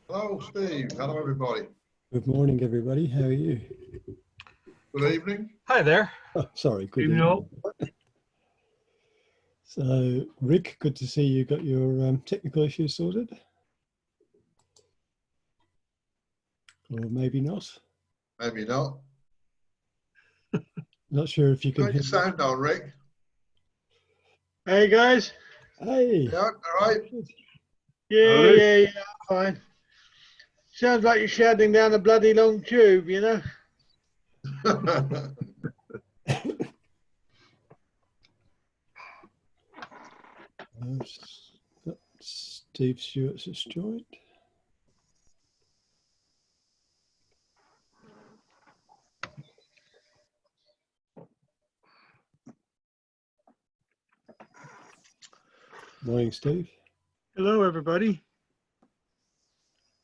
Hello, Steve. Hello, everybody. Good morning, everybody. How are you? Good evening. Hi there. Oh, sorry. Good Evening. evening. So, Rick, good to see you got your technical issues sorted. Or maybe not. Maybe not. Not sure if you can Got hear your sound on, Rick. Hey guys. Hey. Yeah, all right. Yeah, fine. Sounds like you're shouting down a bloody long tube, you know. Steve Stewart's just joined. Morning, Steve. Hello, everybody.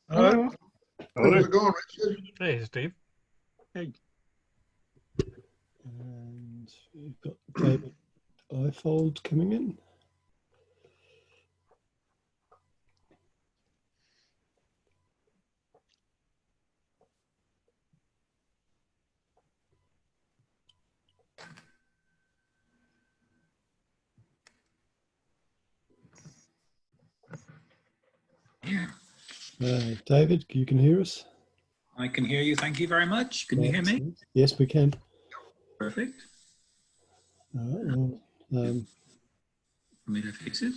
Hello. How's it going, Richard? Hey, Steve. Hey. And we've got David Ifold coming in. David, you can hear us? I can hear you. Thank you very much. Can you hear me? Yes, we can. Perfect. Well, For me to fix it.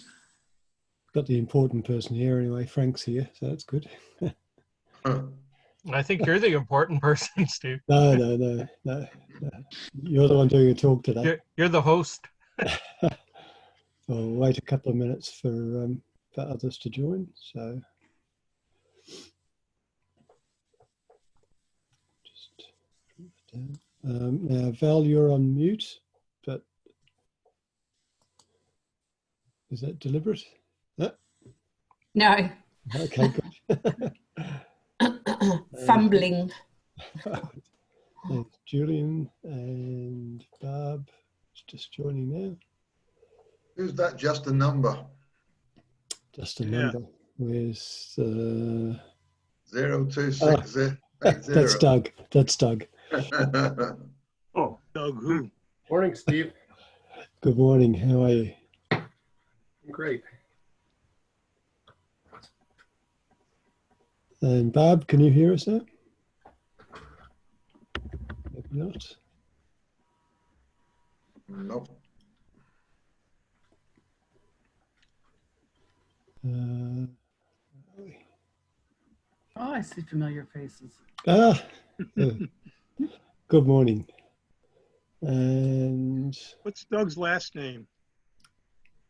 got the important person here anyway. Frank's here, so that's good. I think you're the important person, Steve. No. You're the one doing a talk today. You're the host. I'll wait a couple of minutes for others to join. So just now, Val, you're on mute, but is that deliberate? No. Okay, good. Fumbling. There's Julian and Barb just joining now. Who's that? Just a number. Just a number. Where's 0260. that's Doug. That's Doug. Oh, Doug who? Morning, Steve. Good morning. How are you? Great. And Barb, can you hear us now? Maybe not. Nope. Oh, I see familiar faces. Good morning. And What's Doug's last name?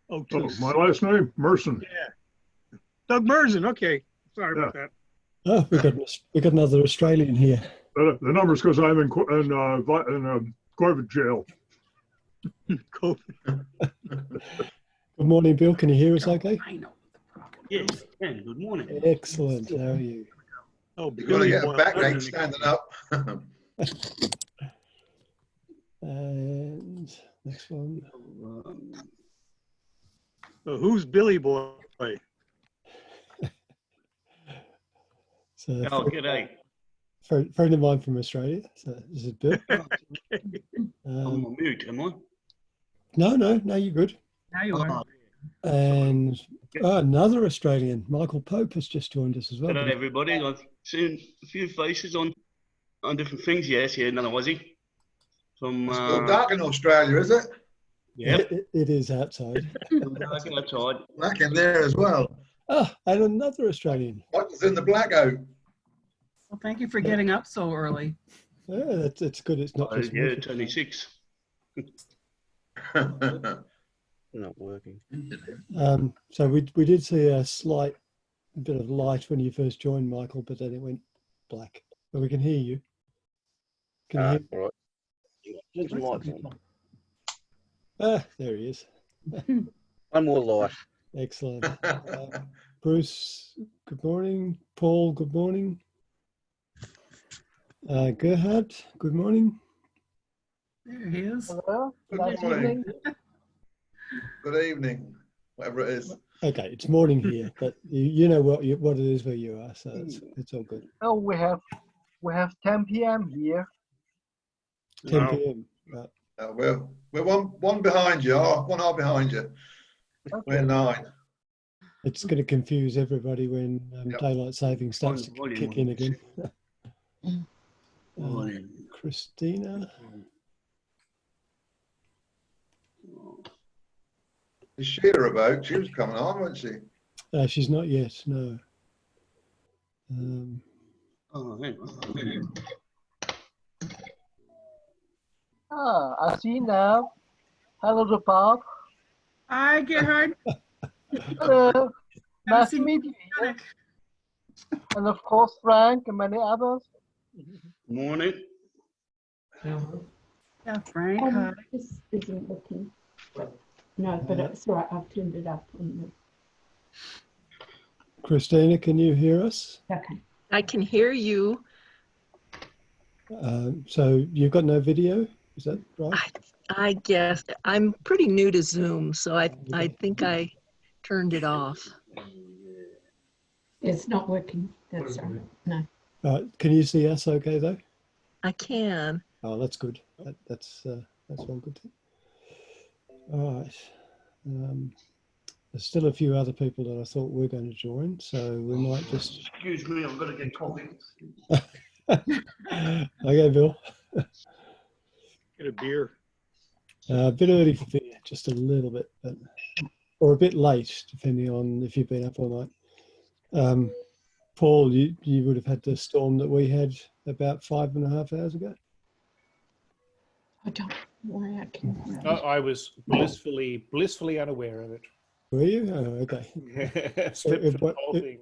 Oh, my last name, Merson. Yeah. Doug Merson. Okay. Sorry about that. oh, we got another Australian here. The number's because I'm in COVID jail. Cool. Good morning, Bill. Can you hear us okay? I know what the problem Yes. is. Ken, good morning. Excellent. How are you? Oh, You've got to get a backrate standing up. And next one. So who's Billy Boy? So G'day. friend of mine from Australia. So this is Bill. I'm on mute, am I? No, you're good. Now you are. And another Australian, Michael Pope, has just joined us as well. Hello, everybody. I've seen a few faces on different things. Yes, here, another Aussie. From It's still dark in Australia, is it? yeah, It is outside. dark outside. Black in there as well. And another Australian. What's in the blackout? Well, thank you for getting up so early. Yeah, it's good. It's not just Yeah, me. 26. Not working. So we did see a slight bit of light when you first joined, Michael, but then it went black. But we can hear you. Can you hear? All right. Turn some lights on. There he is. One more light. Excellent. Bruce, good morning. Paul, good morning. Gerhard, good morning. There he is. Hello. Good Nice morning. evening. Good evening, whatever it is. Okay, it's morning here, but you know what it is where you are, so it's all good. Oh, we have 10 p.m. here. 10 Wow. p.m. Right. We're one behind you, 1 hour behind you. We're 9. It's going to confuse everybody when Yep. daylight saving starts to Volume kick on. in again. Volume. Christina. Is Sheila about? She was coming on, wasn't she? She's not yet, no. Oh, hang on. I see now. Hello to Bob. Hi, Gerhard. Hello. Nice to seen meet you. Frank. And of course, Frank and many others. Morning. Yeah, Frank. Hi. This isn't working. No, but it's all right. I've turned it up on Christina, can you hear us? the. Okay. I can hear you. So you've got no video, is that right? I guess I'm pretty new to Zoom, so I think I turned it off. It's not working. That's all right. No. Can you see us okay though? I can. Oh, that's good. That's all good. All right. There's still a few other people that I thought were going to join, so we might just. Excuse me, I'm going to get coffee. Okay, Bill. Get a beer. A bit early for beer, just a little bit, or a bit late, depending on if you've been up all night. Paul, you would have had the storm that we had about 5.5 hours ago. I don't know why I can. I was blissfully unaware of it. Were you? Oh, okay. Slept for the whole thing.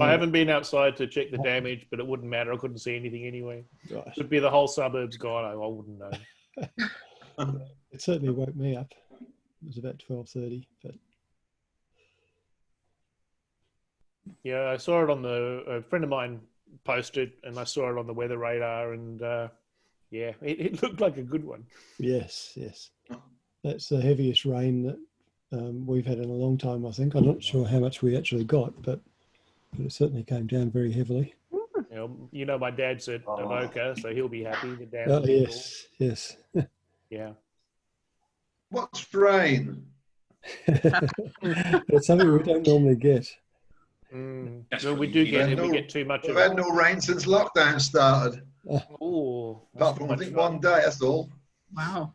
I haven't been outside to check the damage, but it wouldn't matter. I couldn't see anything anyway. Right. Could be the whole suburb's gone. I wouldn't know. It certainly woke me up. It was about 12:30, but yeah, I saw it on a friend of mine posted, and I saw it on the weather radar, and yeah, it looked like a good one. yes, that's the heaviest rain that we've had in a long time. I think I'm not sure how much we actually got, but it certainly came down very heavily. You know, my dad's at Avoca, so he'll be happy. The dam. Oh, yes. Yeah. What's rain? It's something we don't normally get. Well, we do get it. We get too much We've of had it. no rain since lockdown started. Oh, Apart from I think one day, that's all. Wow.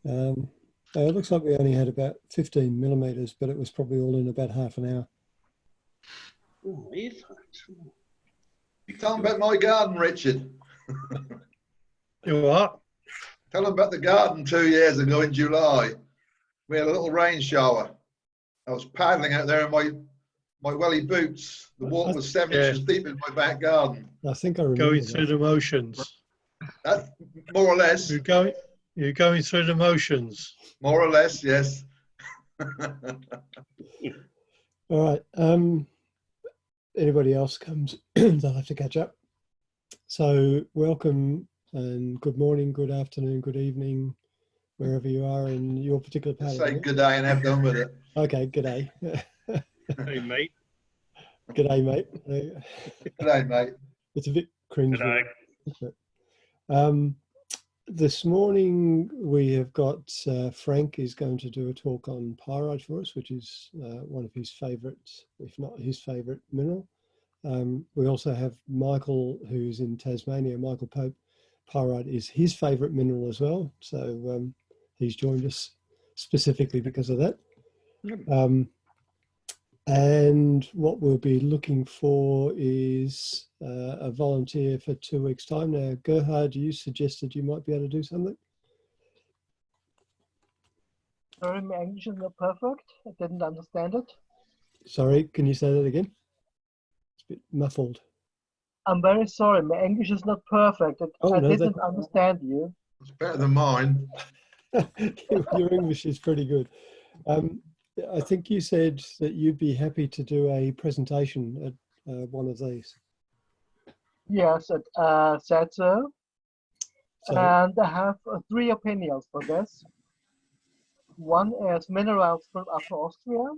It looks like we only had about 15 millimeters, but it was probably all in about half an hour. Oh, Tell them about my garden, Richard. You what? Tell them about the garden 2 years ago in July. We had a little rain shower. I was paddling out there in my welly boots. The water was 7 inches deep in my back garden. I think I remember Going that. through the motions. That's more or less. You're going through the motions. More or less, yes. All right. Anybody else comes, they'll have to catch up. So welcome and good morning, good afternoon, good evening, wherever you are in your particular part of the Say world. good day and have done with it. Okay, good day. Hey, mate. Good day, mate. Good day, mate. It's a bit cringe. Good This morning we have got Frank is going to do a talk on pyrite for us, which is one of his favourites, if not his favourite mineral. We also have Michael, who's in Tasmania. Michael Pope, pyrite is his favourite mineral as well. So he's joined us specifically because of that. And what we'll be looking for is a volunteer for 2 weeks' time. Now, Gerhard, you suggested you might be able to do something? Sorry, my English is not perfect. I didn't understand it. Sorry, can you say that again? It's a bit muffled. I'm very sorry. My English is not perfect. I didn't understand you. It's better than mine. Your English is pretty good. I think you said that you'd be happy to do a presentation at one of these. Yes, it said so. So, And I have 3 opinions for this. One is minerals from Upper Austria.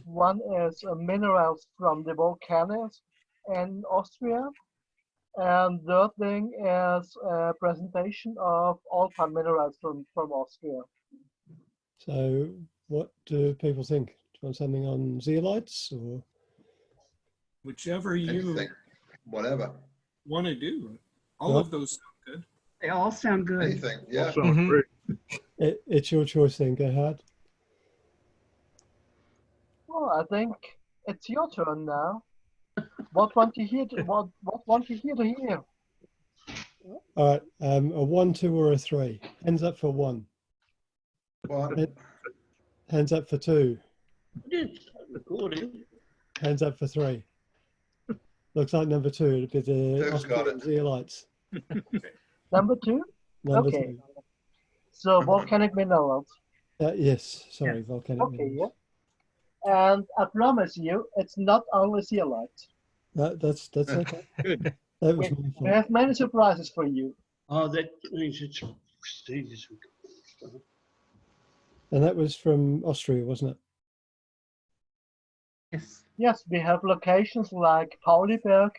One is minerals from the volcanoes in Austria. And the third thing is a presentation of alpine minerals from Austria. so what do people think? Do you want something on zeolites or? Whichever you Anything, whatever. want to do. All Well, of those sound good. They all sound good. Anything, yeah. Sounds great. It's your choice then, Gerhard. Well, I think it's your turn now. What want you hear? What want you here to hear? All right, a 1, 2, or a 3. Hands up for 1. One. Hands up for 2. I didn't start recording. Hands up for 3. Looks like number 2. It'd be the Who's got Austrian zeolites. Number 2? Number Okay. 2. So volcanic minerals. Yes, sorry, volcanic Okay, minerals. yeah. And I promise you, it's not only zeolite. That's okay. Good. That was We, my we fault. have many surprises for you. Oh, that means it's prestigious. And that was from Austria, wasn't it? Yes. Yes, we have locations like Pauliberg,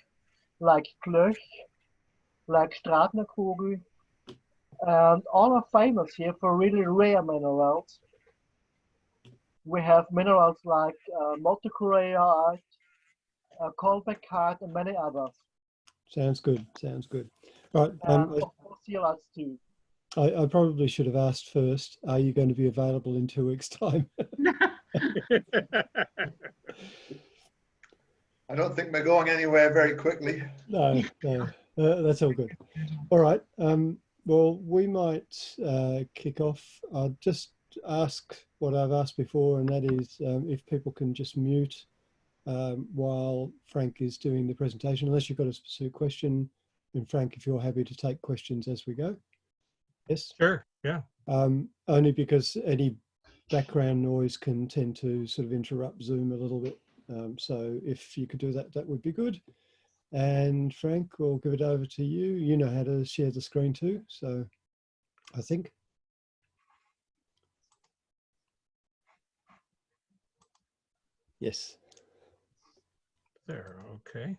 like Glöch, like Stratnerkugel, and all are famous here for really rare minerals. We have minerals like multichroite, Kolbeckite, and many others. Sounds good. Sounds good. Right. And of course, zeolites too. I probably should have asked first, are you going to be available in 2 weeks' time? I don't think we're going anywhere very quickly. No, that's all good. All right. Well, we might kick off. I'll just ask what I've asked before, and that is if people can just mute while Frank is doing the presentation, unless you've got a specific question. And Frank, if you're happy to take questions as we go. Yes? Sure, yeah. Only because any background noise can tend to sort of interrupt Zoom a little bit. So if you could do that, that would be good. And Frank, we'll give it over to you. You know how to share the screen too, so I think. Yes. There, okay.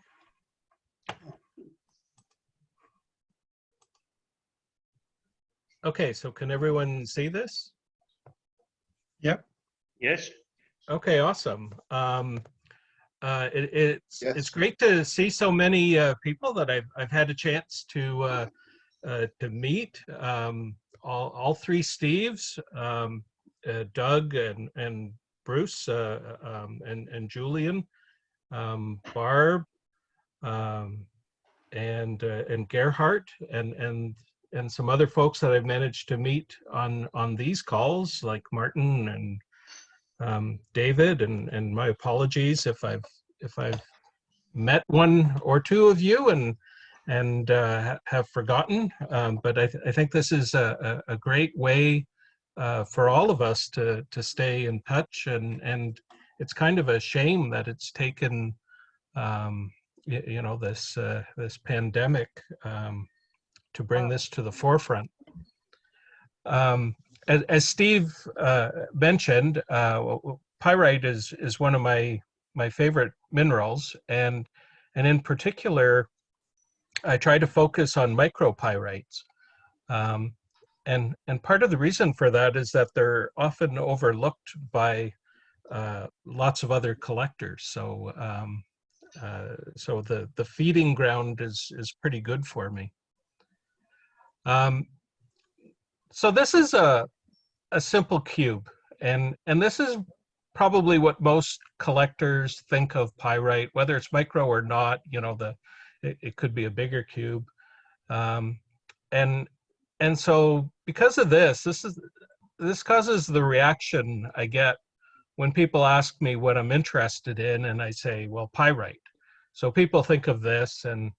Okay, so can everyone see this? Yep. Yes. Okay, awesome. It's Yes. great to see so many people that I've had a chance to meet. All 3 Steves, Doug and Bruce and Julian, Barb, and Gerhard and some other folks that I've managed to meet on these calls, like Martin and David, and my apologies if I've met 1 or 2 of you and have forgotten. But I think this is a great way for all of us to stay in touch, and it's kind of a shame that it's taken this pandemic to bring this to the forefront. As Steve mentioned, pyrite is one of my favorite minerals, and in particular, I try to focus on micropyrites. And part of the reason for that is that they're often overlooked by lots of other collectors. So so the feeding ground is pretty good for me. So this is a simple cube, and this is probably what most collectors think of pyrite, whether it's micro or not. You know, it could be a bigger cube, and so because of this causes the reaction I get when people ask me what I'm interested in, and I say, well, pyrite. So people think of this, and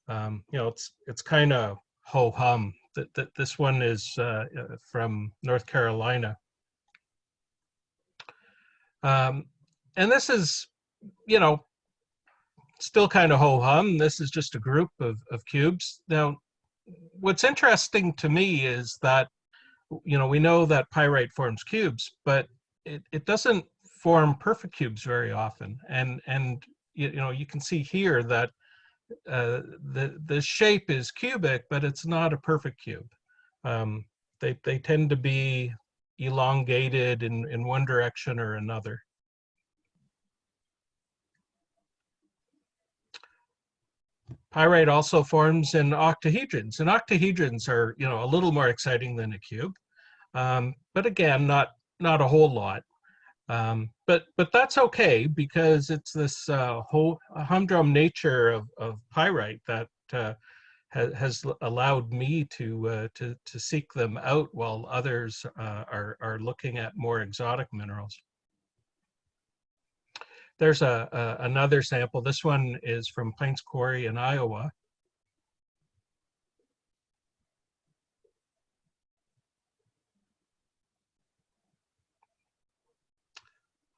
you know, it's kind of ho hum. This one is from North Carolina. And this is, you know, still kind of ho-hum. This is just a group of cubes. Now, what's interesting to me is that, you know, we know that pyrite forms cubes, but it doesn't form perfect cubes very often. And you know, you can see here that the shape is cubic, but it's not a perfect cube. They tend to be elongated in one direction or another. Pyrite also forms in octahedrons, and octahedrons are, you know, a little more exciting than a cube, but again, not a whole lot. But that's okay, because it's this humdrum nature of pyrite that has allowed me to seek them out while others are looking at more exotic minerals. There's another sample. This one is from Pines Quarry in Iowa.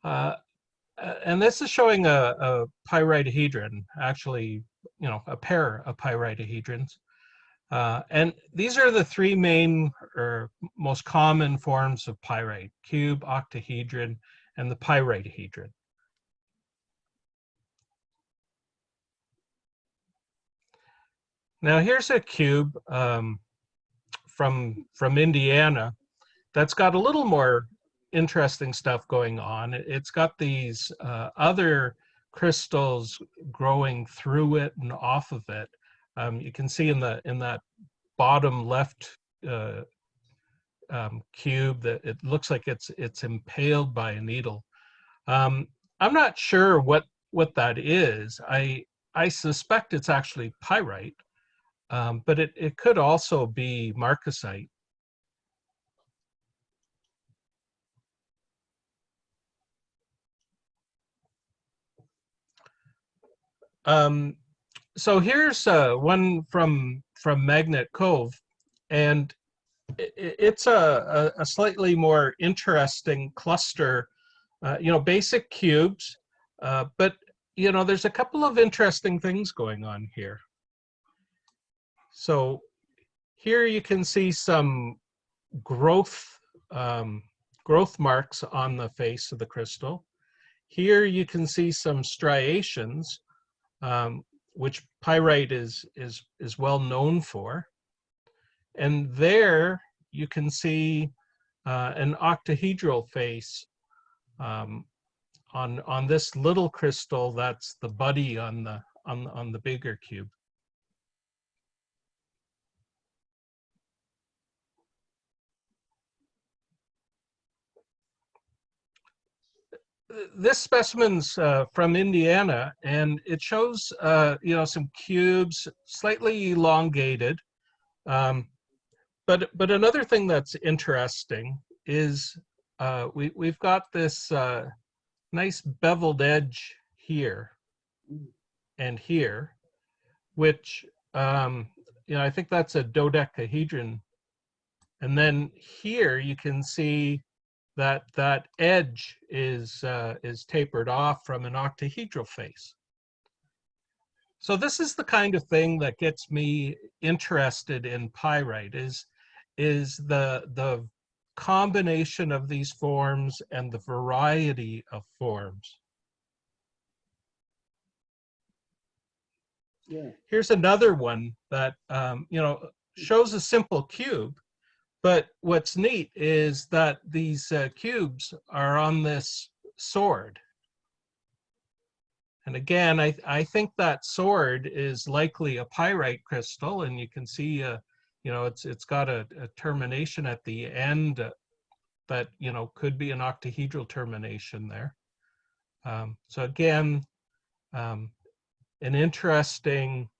And this is showing a pyritohedron, actually, you know, a pair of pyritohedrons. And these are the three main or most common forms of pyrite: cube, octahedron, and the pyritohedron. Now here's a cube from Indiana that's got a little more interesting stuff going on. It's got these other crystals growing through it and off of it. You can see in that bottom left cube that it looks like it's impaled by a needle. I'm not sure what that is. I suspect it's actually pyrite, but it could also be marcasite. So here's one from Magnet Cove, and it's a slightly more interesting cluster. You know, basic cubes, but you know, there's a couple of interesting things going on here. So here you can see some growth marks on the face of the crystal. Here you can see some striations, which pyrite is well known for. And there you can see an octahedral face on this little crystal that's the buddy on the bigger cube. This specimen's from Indiana, and it shows you know, some cubes slightly elongated. But another thing that's interesting is we've got this nice beveled edge here and here, which you know, I think that's a dodecahedron. And then here you can see that edge is tapered off from an octahedral face. So this is the kind of thing that gets me interested in pyrite, is the combination of these forms and the variety of forms. Yeah. Here's another one that you know, shows a simple cube, but what's neat is that these cubes are on this sword. And again, I think that sword is likely a pyrite crystal, and you can see, you know, it's got a termination at the end that, you know, could be an octahedral termination there. So again, an interesting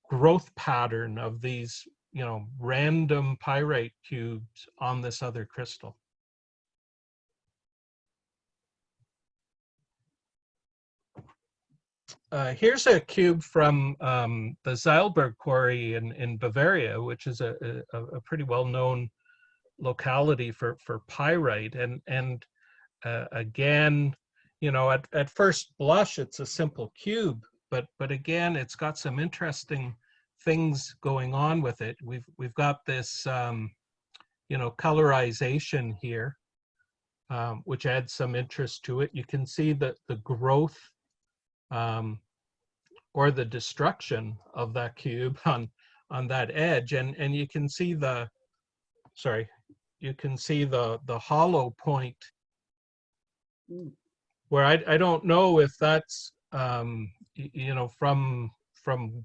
growth pattern of these, you know, random pyrite cubes on this other crystal. Here's a cube from the Zeilberg quarry in Bavaria, which is a pretty well-known locality for pyrite, and again, you know, at first blush, it's a simple cube, but again, it's got some interesting things going on with it. We've got this, you know, colorization here, which adds some interest to it. You can see that the growth or the destruction of that cube on that edge, and you can see the, sorry, you can see the hollow point where I don't know if that's you know, from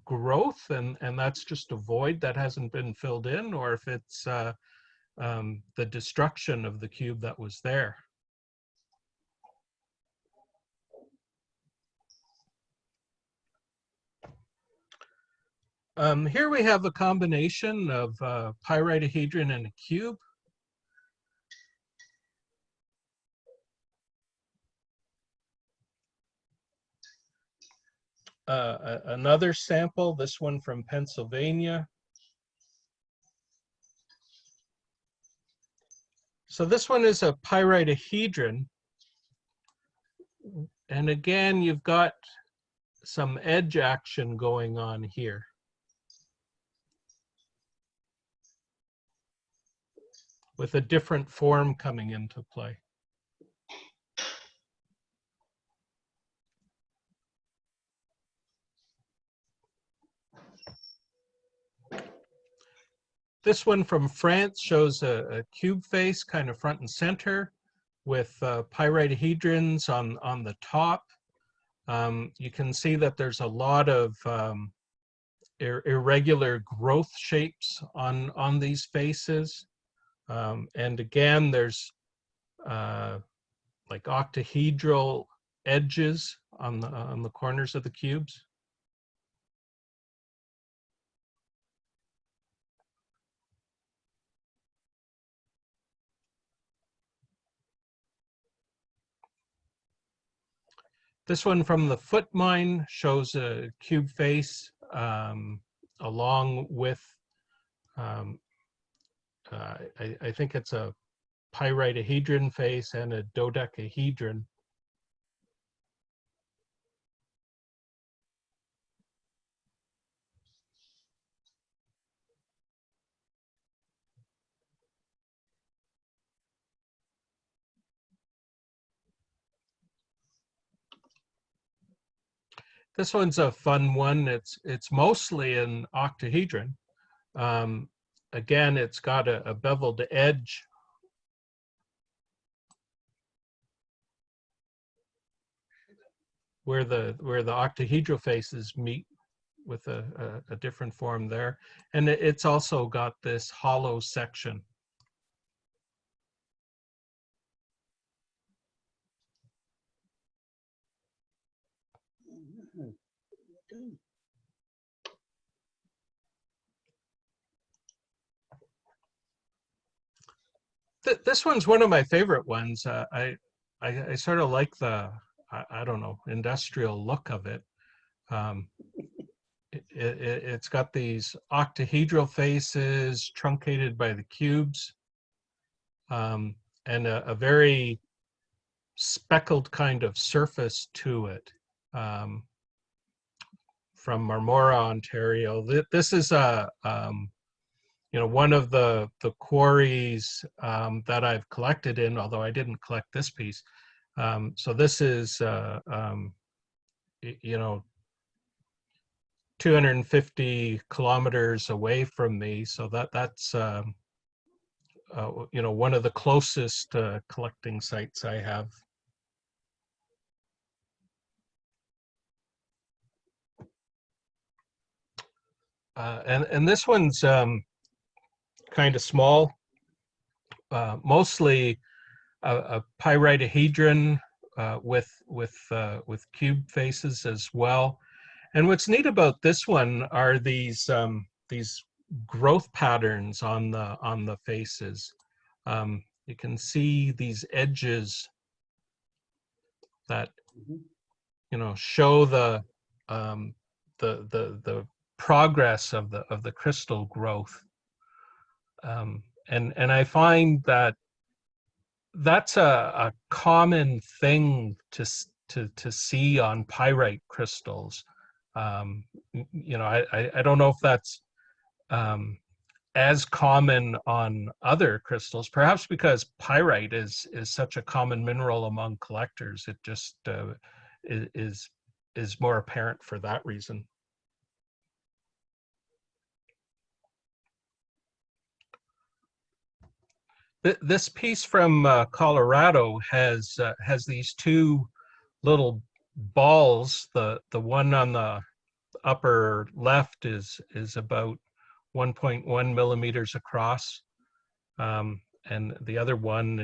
growth and that's just a void that hasn't been filled in, or if it's the destruction of the cube that was there. Here we have a combination of pyritohedron and a cube. Another sample, this one from Pennsylvania. So this one is a pyritohedron. And again, you've got some edge action going on here. With a different form coming into play. This one from France shows a cube face kind of front and center with pyritohedrons on the top. You can see that there's a lot of irregular growth shapes on these faces. And again, there's like octahedral edges on the corners of the cubes. This one from the foot mine shows a cube face along with, I think it's a pyritohedron face and a dodecahedron. This one's a fun one. It's mostly an octahedron. Again, it's got a beveled edge. Where the octahedral faces meet with a different form there. And it's also got this hollow section. This one's one of my favorite ones. I sort of like the, I don't know, industrial look of it. It's got these octahedral faces truncated by the cubes, and a very speckled kind of surface to it. From Marmora, Ontario. This is you know, one of the quarries that I've collected in, although I didn't collect this piece. So this is, you know, 250 kilometers away from me. So that's, you know, one of the closest collecting sites I have. And this one's kind of small, mostly a pyritohedron with cube faces as well. And what's neat about this one are these growth patterns on the faces. You can see these edges that you know show the progress of the crystal growth. And I find that that's a common thing to see on pyrite crystals. You know, I don't know if that's as common on other crystals, perhaps because pyrite is such a common mineral among collectors. It just is more apparent for that reason. This piece from Colorado has these two little balls. The one on the upper left is about 1.1 millimeters across, and the other one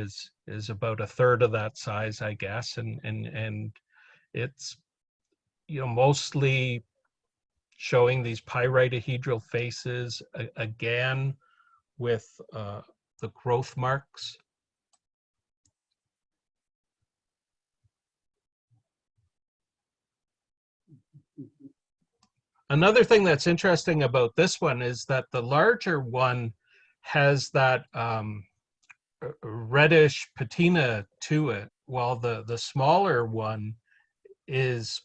is about a third of that size, I guess, and it's, you know, mostly showing these pyritohedral faces again with the growth marks. Another thing that's interesting about this one is that the larger one has that reddish patina to it, while the smaller one is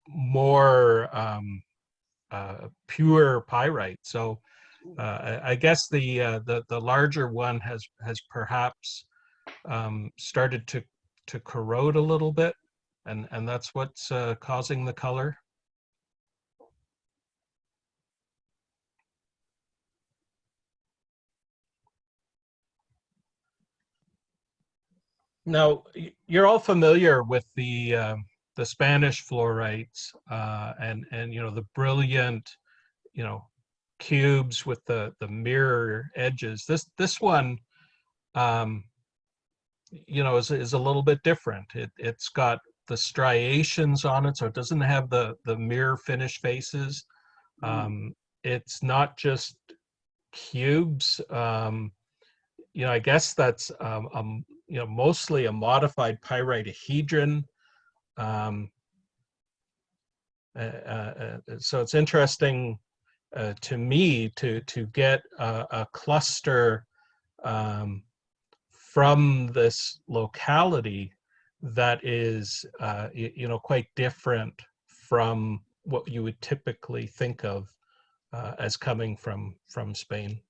more pure pyrite. So I guess the larger one has perhaps started to corrode a little bit, and that's what's causing the color. Now, you're all familiar with the Spanish fluorites and you know, the brilliant, you know, cubes with the mirror edges. This one, you know, is a little bit different. It's got the striations on it, so it doesn't have the mirror finish faces. It's not just cubes. You know, I guess that's you know, mostly a modified pyritohedron. So it's interesting to me to get a cluster from this locality that is you know, quite different from what you would typically think of as coming from Spain.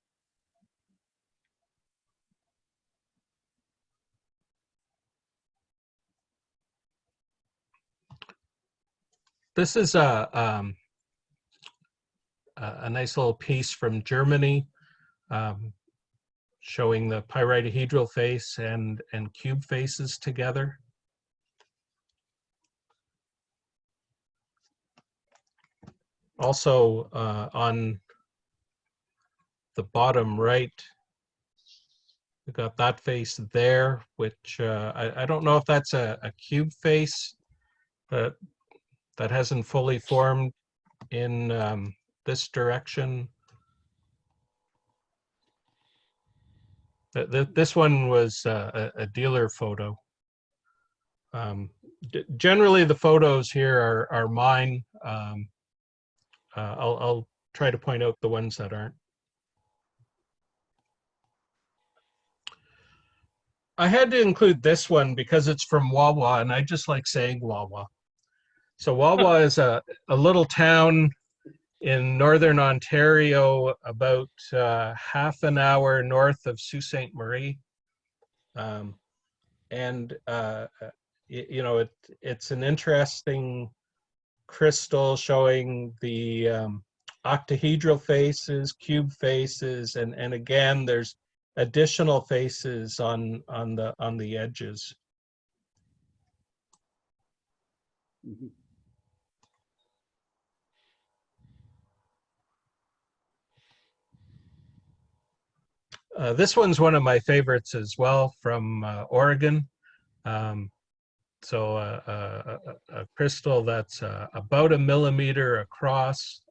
This is a nice little piece from Germany, showing the pyritohedral face and cube faces together. Also on the bottom right, we got that face there, which I don't know if that's a cube face that hasn't fully formed in this direction. This one was a dealer photo. Generally, the photos here are mine. I'll try to point out the ones that aren't. I had to include this one because it's from Wawa, and I just like saying Wawa. So Wawa is a little town in northern Ontario, about half an hour north of Sault Ste. Marie. And you know, it's an interesting crystal showing the octahedral faces, cube faces, and again, there's additional faces on the edges. This one's one of my favorites as well, from Oregon. So a crystal that's about 1 millimeter across,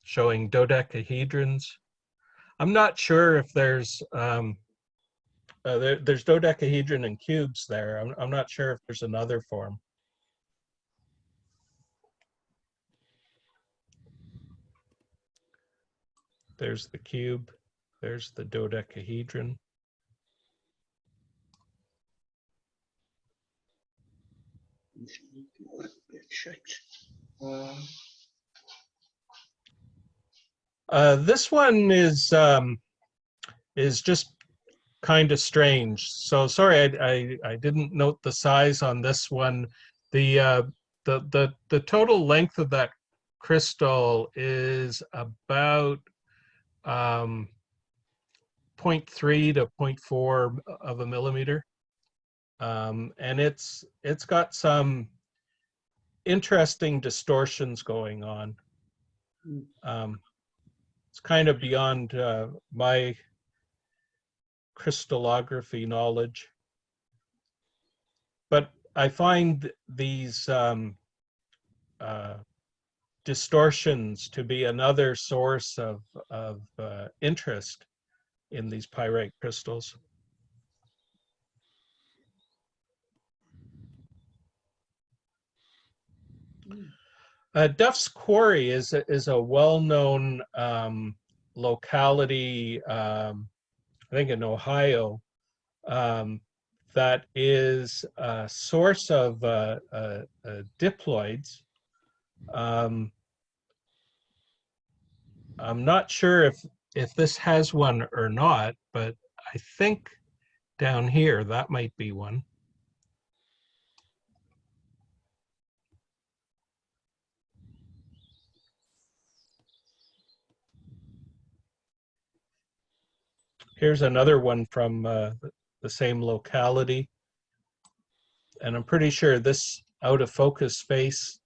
showing dodecahedrons. I'm not sure if there's there's dodecahedron and cubes there. I'm not sure if there's another form. There's the cube. There's the dodecahedron. This one is just kind of strange. So sorry, I didn't note the size on this one. The total length of that crystal is about 0.3 to 0.4 of a millimeter, and it's got some interesting distortions going on. It's kind of beyond my crystallography knowledge, but I find these distortions to be another source of interest in these pyrite crystals. Duff's Quarry is a well-known locality, I think in Ohio, that is a source of diploids. I'm not sure if this has one or not, but I think down here that might be one. Here's another one from the same locality. And I'm pretty sure this out of focus face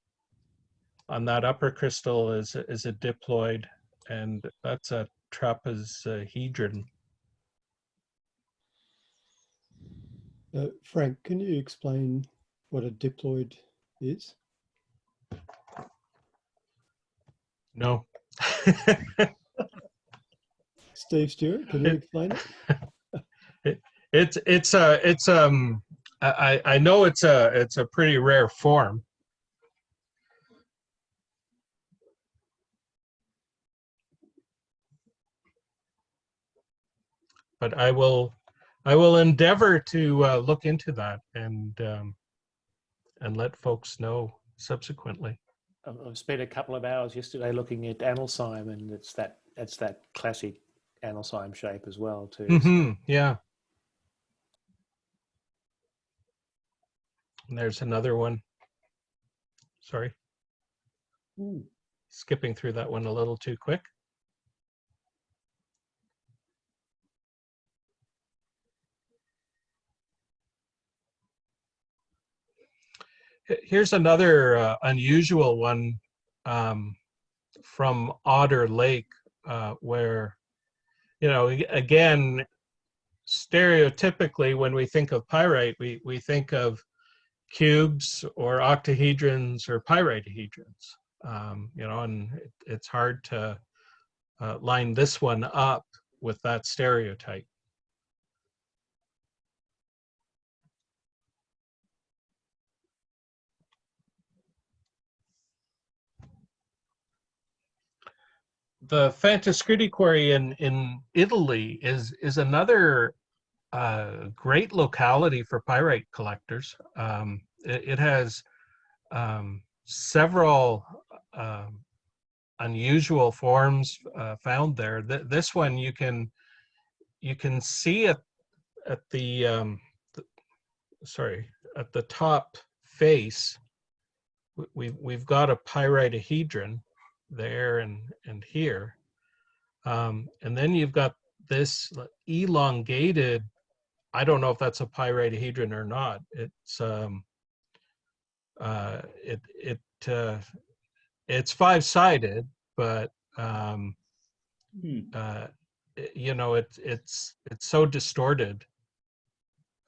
on that upper crystal is a diploid, and that's a trapezohedron. Frank, can you explain what a diploid is? No. Steve Stewart, can you explain it? I know it's a pretty rare form. But I will endeavor to look into that and let folks know subsequently. I've spent a couple of hours yesterday looking at analcyme, and it's that classic analcyme shape as well too. Mm-hmm, yeah. And there's another one. Sorry. Skipping through that one a little too quick. Here's another unusual one from Otter Lake, where, you know, again, stereotypically when we think of pyrite, we think of cubes or octahedrons or pyritohedrons, you know, and it's hard to line this one up with that stereotype. The Fantascritti quarry in Italy is another great locality for pyrite collectors. It has several unusual forms found there. This one you can see it at the at the top face. We've got a pyritohedron there and here, and then you've got this elongated, I don't know if that's a pyritohedron or not. It's five-sided, but you know, it's so distorted.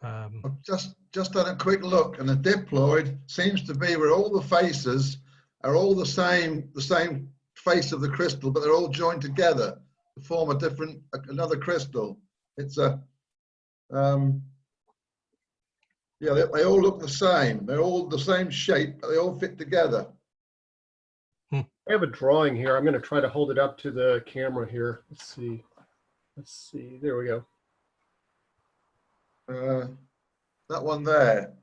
I've just done a quick look, and the diploid seems to be where all the faces are all the same face of the crystal, but they're all joined together to form another crystal. It's a yeah, they all look the same. They're all the same shape, but they all fit together. I have a drawing here. I'm going to try to hold it up to the camera here. Let's see. There we go. That one there.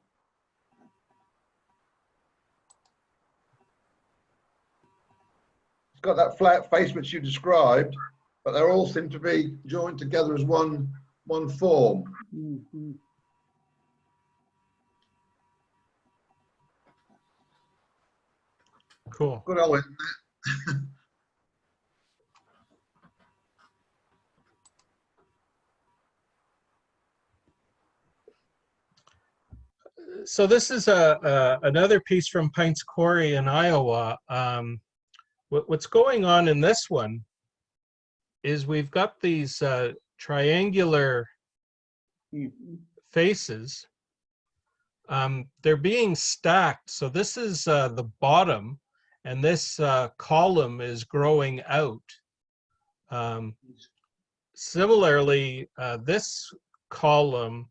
got that flat face which you described, but they all seem to be joined together as one form. Mhm. Cool. Good old So this is another piece from Pints Quarry in Iowa. What's going on in this one is we've got these triangular faces. They're being stacked. So this is the bottom, and this column is growing out. Similarly, this column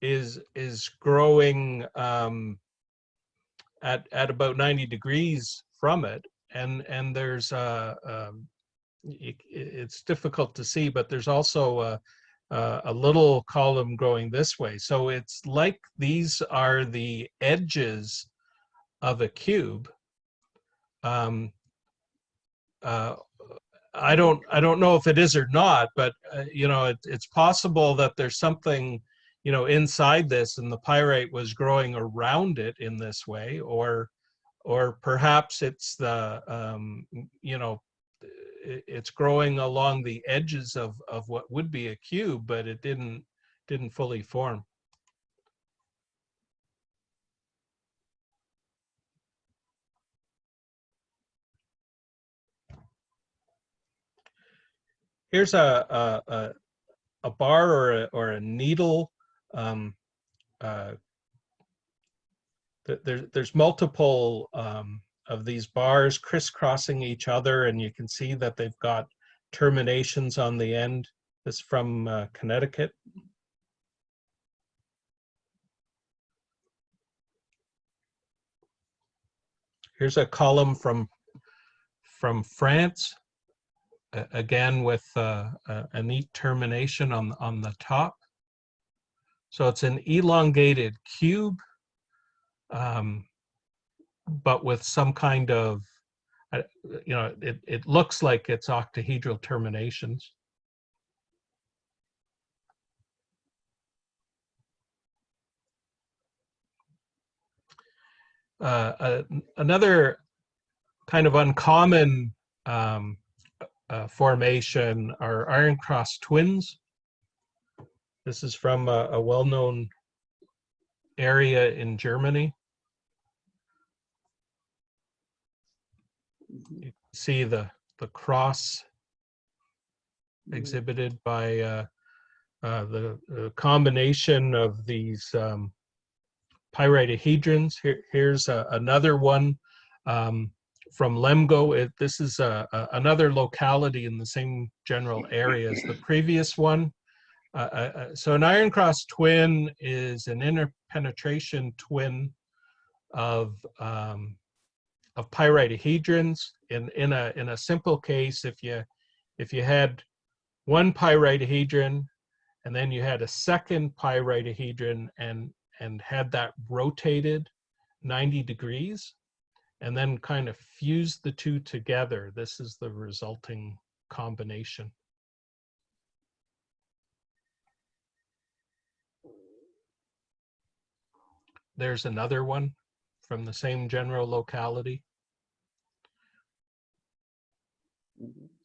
is growing at about 90 degrees from it, and there's it's difficult to see, but there's also a little column going this way. So it's like these are the edges of a cube. I don't know if it is or not, but you know, it's possible that there's something, you know, inside this, and the pyrite was growing around it in this way, or perhaps it's the you know, it's growing along the edges of what would be a cube, but it didn't fully form. Here's a bar or a needle. There's multiple of these bars crisscrossing each other, and you can see that they've got terminations on the end. This is from Connecticut. Here's a column from France, again with a neat termination on the top. So it's an elongated cube, but with some kind of, you know, it looks like it's octahedral terminations. Another kind of uncommon formation are iron cross twins. This is from a well-known area in Germany. You can see the cross exhibited by the combination of these pyritohedrons. Here's another one from Lemgo. This is another locality in the same general area as the previous one. So an iron cross twin is an interpenetration twin of pyritohedrons. In a simple case, if you had one pyritohedron and then you had a second pyritohedron and had that rotated 90 degrees and then kind of fused the two together, this is the resulting combination. There's another one from the same general locality.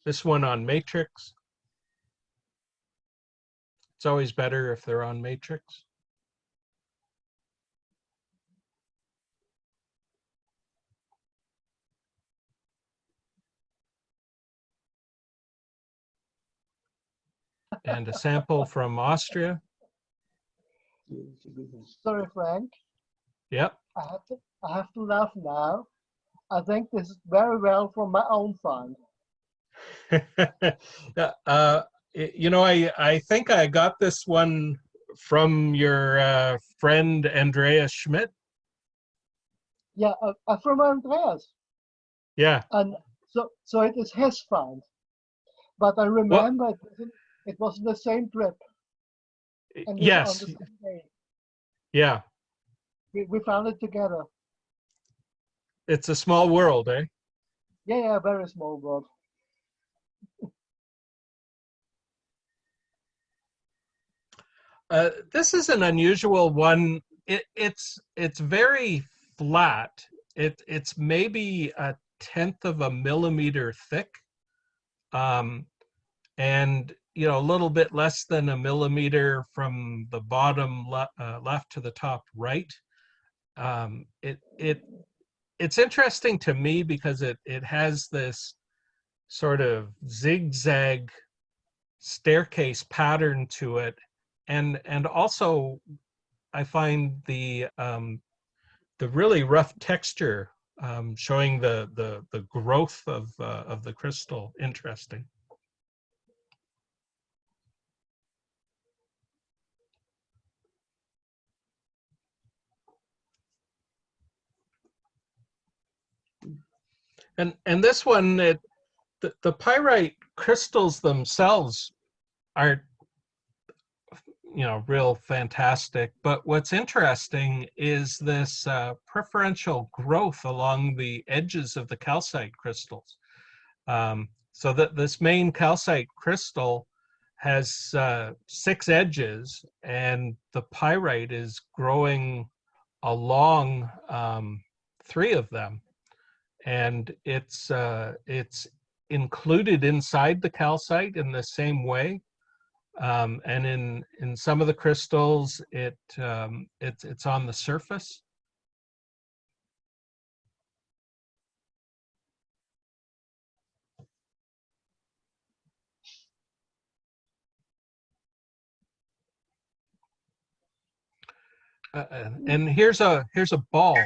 This one on matrix. It's always better if they're on matrix. And a sample from Austria. Sorry, Frank. Yep. I have to laugh now. I think this is very well from my own find. You know, I think I got this one from your friend Andreas Schmidt. Yeah, from Andreas. Yeah. And so it is his find. But I remember it was the same trip. And yes. on the same day. Yeah. We found it together. It's a small world, eh? Yeah, very small rod. This is an unusual one. It's very flat. It's maybe 1/10 of a millimeter thick, and a little bit less than a millimeter from the bottom left to the top right. It's interesting to me because it has this sort of zigzag staircase pattern to it, and also I find the really rough texture showing the growth of the crystal interesting. And this one, the pyrite crystals themselves aren't real fantastic, but what's interesting is this preferential growth along the edges of the calcite crystals. So that this main calcite crystal has 6 edges, and the pyrite is growing along 3 of them, and it's included inside the calcite in the same way. And in some of the crystals, it's on the surface. And here's a ball.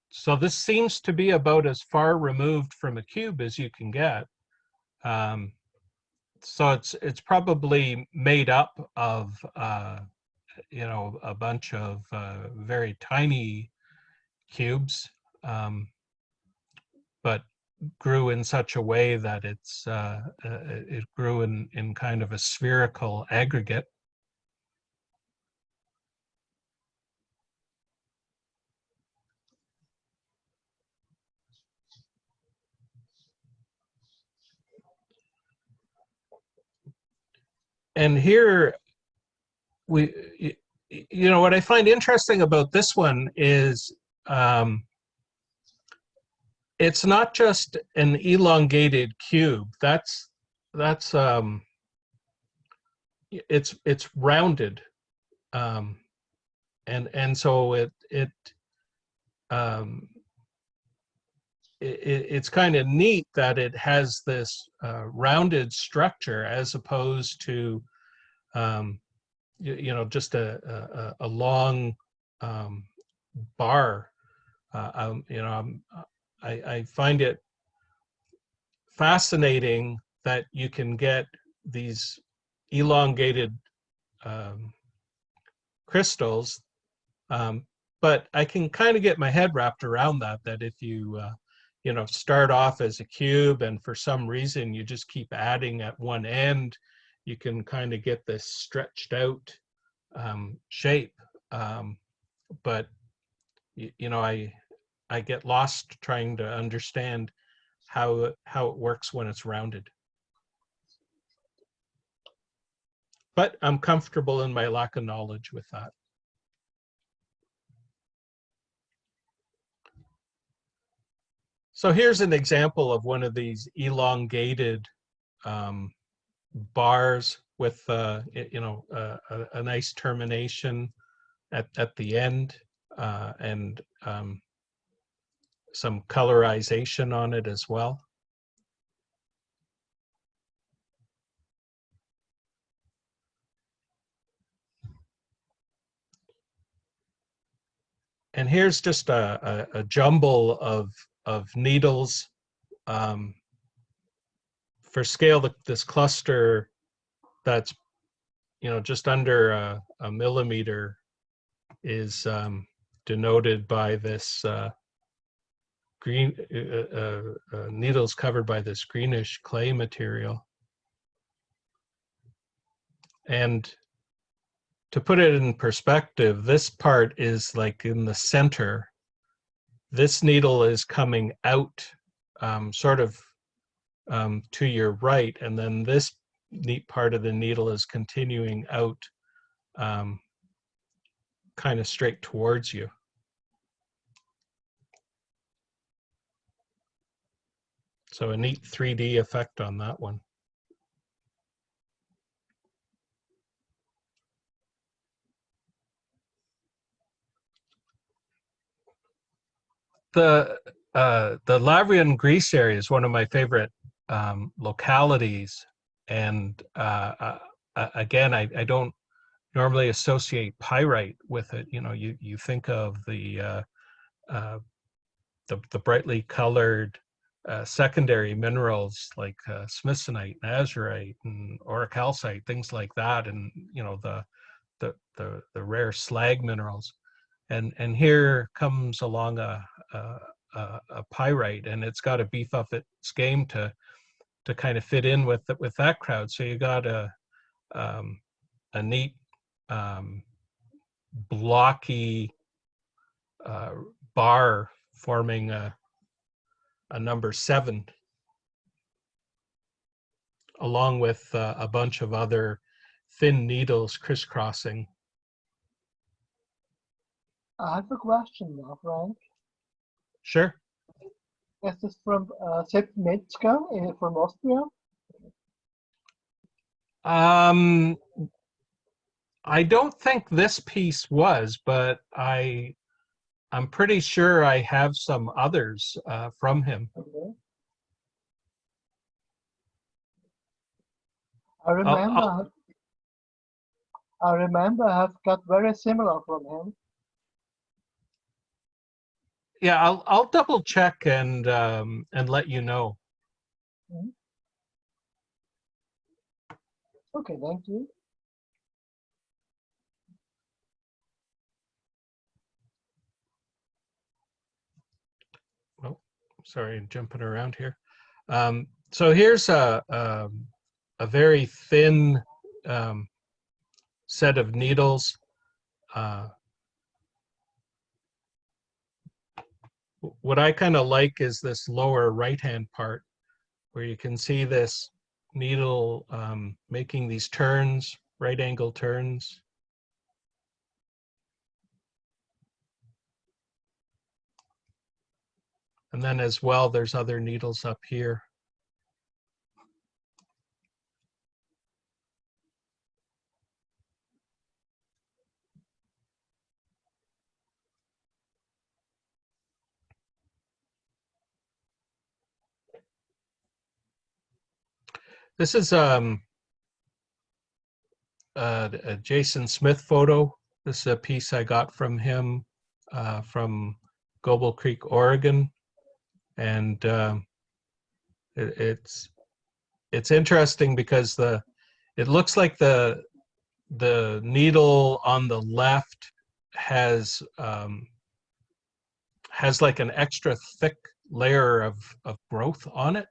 So this seems to be about as far removed from a cube as you can get. So it's probably made up of a bunch of very tiny cubes, but grew in such a way that it grew in kind of a spherical aggregate. And here what I find interesting about this one is it's not just an elongated cube. It's rounded, and so it's kind of neat that it has this rounded structure as opposed to just a long bar. I find it fascinating that you can get these elongated crystals, but I can kind of get my head wrapped around that if you start off as a cube and for some reason you just keep adding at one end, you can kind of get this stretched out shape. But I get lost trying to understand how it works when it's rounded. But I'm comfortable in my lack of knowledge with that. So here's an example of one of these elongated bars with a nice termination at the end, and some colorization on it as well. And here's just a jumble of needles. For scale, this cluster that's just under a millimeter is denoted by this green needles covered by this greenish clay material. And to put it in perspective, this part is like in the center, this needle is coming out sort of to your right, and then this neat part of the needle is continuing out kind of straight towards you. So a neat 3D effect on that one. The Lavrian Greece area is one of my favorite localities, and again, I don't normally associate pyrite with it. You know, you think of the brightly colored secondary minerals like smithsonite, azurite, and orichalcite, things like that, and you know the rare slag minerals. And here comes along a pyrite, and it's got to beef up its game to kind of fit in with that crowd. So you got a neat blocky bar forming a number 7, along with a bunch of other thin needles crisscrossing. I have a question now, Frank. Sure. Is this from Sipnitzka from Austria? I don't think this piece was, but I'm pretty sure I have some others from him. Okay. I remember I've got very similar from him. Yeah, I'll double check and let you know. Mm-hmm. Okay, thank you. Oh, sorry, I'm jumping around here. So here's a very thin set of needles. What I kind of like is this lower right-hand part, where you can see this needle making these turns, right-angle turns. And then as well, there's other needles up here. This is a Jason Smith photo. This is a piece I got from him from Goble Creek, Oregon, and it's interesting because it looks like the needle on the left has like an extra thick layer of growth on it,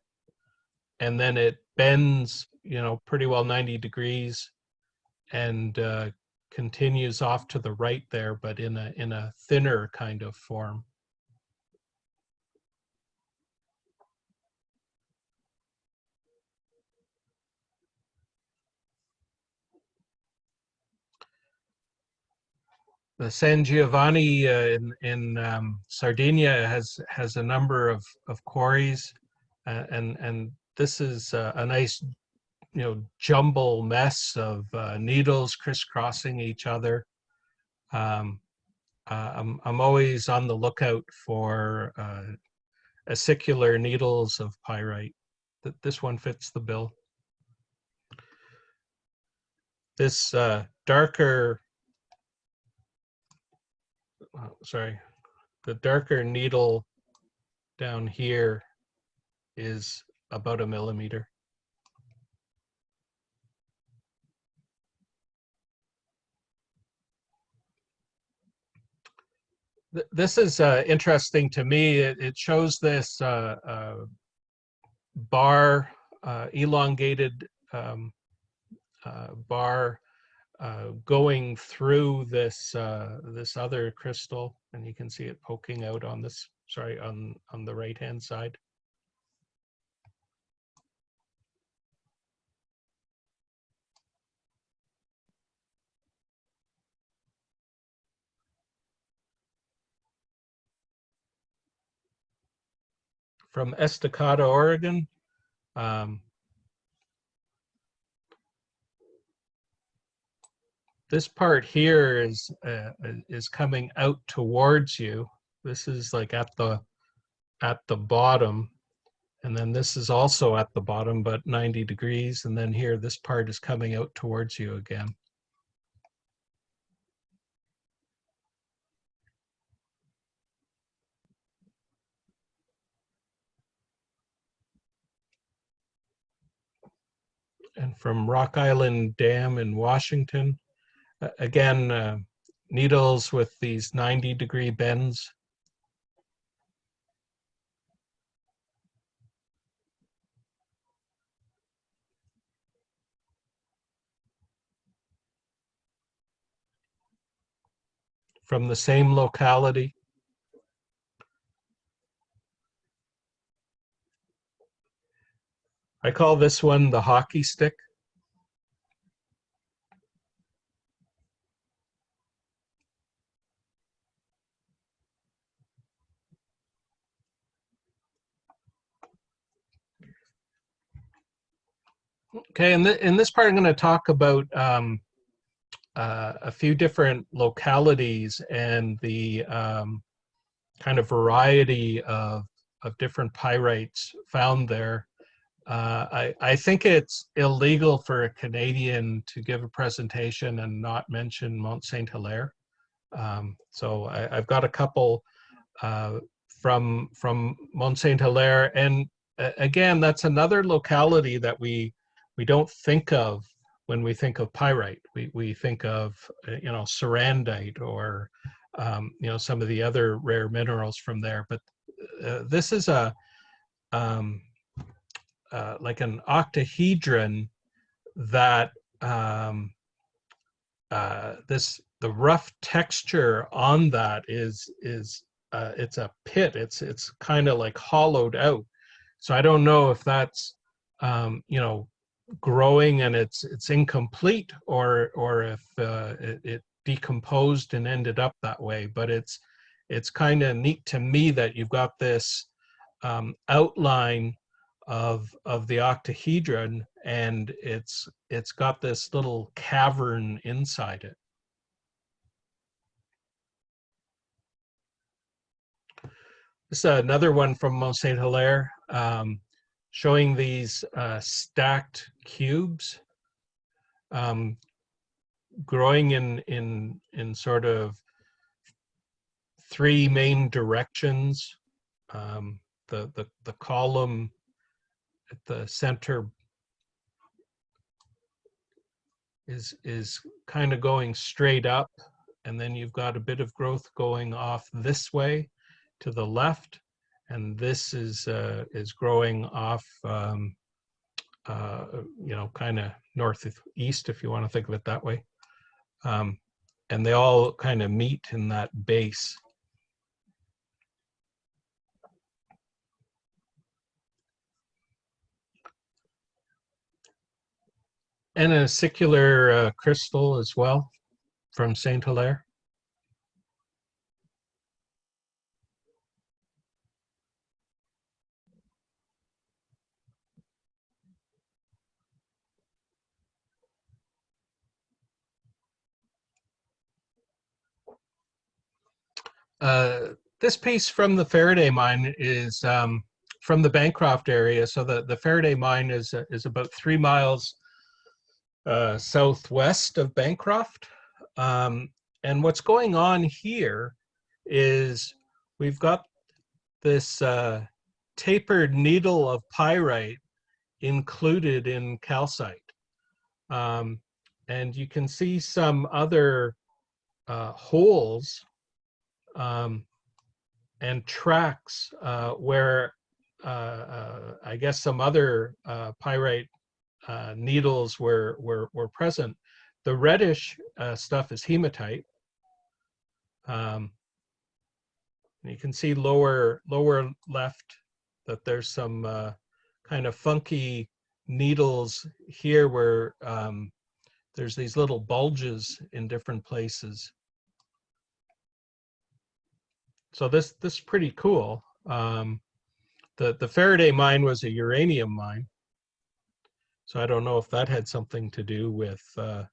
and then it bends, you know, pretty well 90 degrees and continues off to the right there, but in a thinner kind of form. The San Giovanni in Sardinia has a number of quarries, and this is a nice, you know, jumble mess of needles crisscrossing each other. I'm always on the lookout for acicular needles of pyrite. This one fits the bill. This darker, the darker needle down here is about 1 millimeter. This is interesting to me. It shows this bar, elongated bar going through this this other crystal, and you can see it poking out on this sorry, on the right-hand side. From Estacada, Oregon. This part here is coming out towards you. This is like at the bottom, and then this is also at the bottom, but 90 degrees. And then here, this part is coming out towards you again. And from Rock Island Dam in Washington, again, needles with these 90-degree bends. From the same locality. I call this one the hockey stick. Okay, in this part, I'm going to talk about a few different localities and the kind of variety of different pyrites found there. I think it's illegal for a Canadian to give a presentation and not mention Mont Saint Hilaire. So I've got a couple from Mont Saint Hilaire, and again, that's another locality that we don't think of when we think of pyrite. We think of cerandite or some of the other rare minerals from there, but this is a like an octahedron that the rough texture on that is it's a pit. It's kind of like hollowed out. So I don't know if that's growing and it's incomplete, or if it decomposed and ended up that way. But it's kind of neat to me that you've got this outline of the octahedron, and it's got this little cavern inside it. This is another one from Mont Saint Hilaire, showing these stacked cubes growing in sort of three main directions. The column at the center is kind of going straight up, and then you've got a bit of growth going off this way to the left, and this is growing off kind of northeast, if you want to think of it that way, and they all kind of meet in that base. And a acicular crystal as well from Saint Hilaire. This piece from the Faraday mine is from the Bancroft area. So the Faraday mine is about 3 miles southwest of Bancroft. And what's going on here is we've got this tapered needle of pyrite included in calcite. And you can see some other holes and tracks where I guess some other pyrite needles were present. The reddish stuff is hematite. And you can see lower left that there's some kind of funky needles here where there's these little bulges in different places. So this is pretty cool. The Faraday mine was a uranium mine. So I don't know if that had something to do with the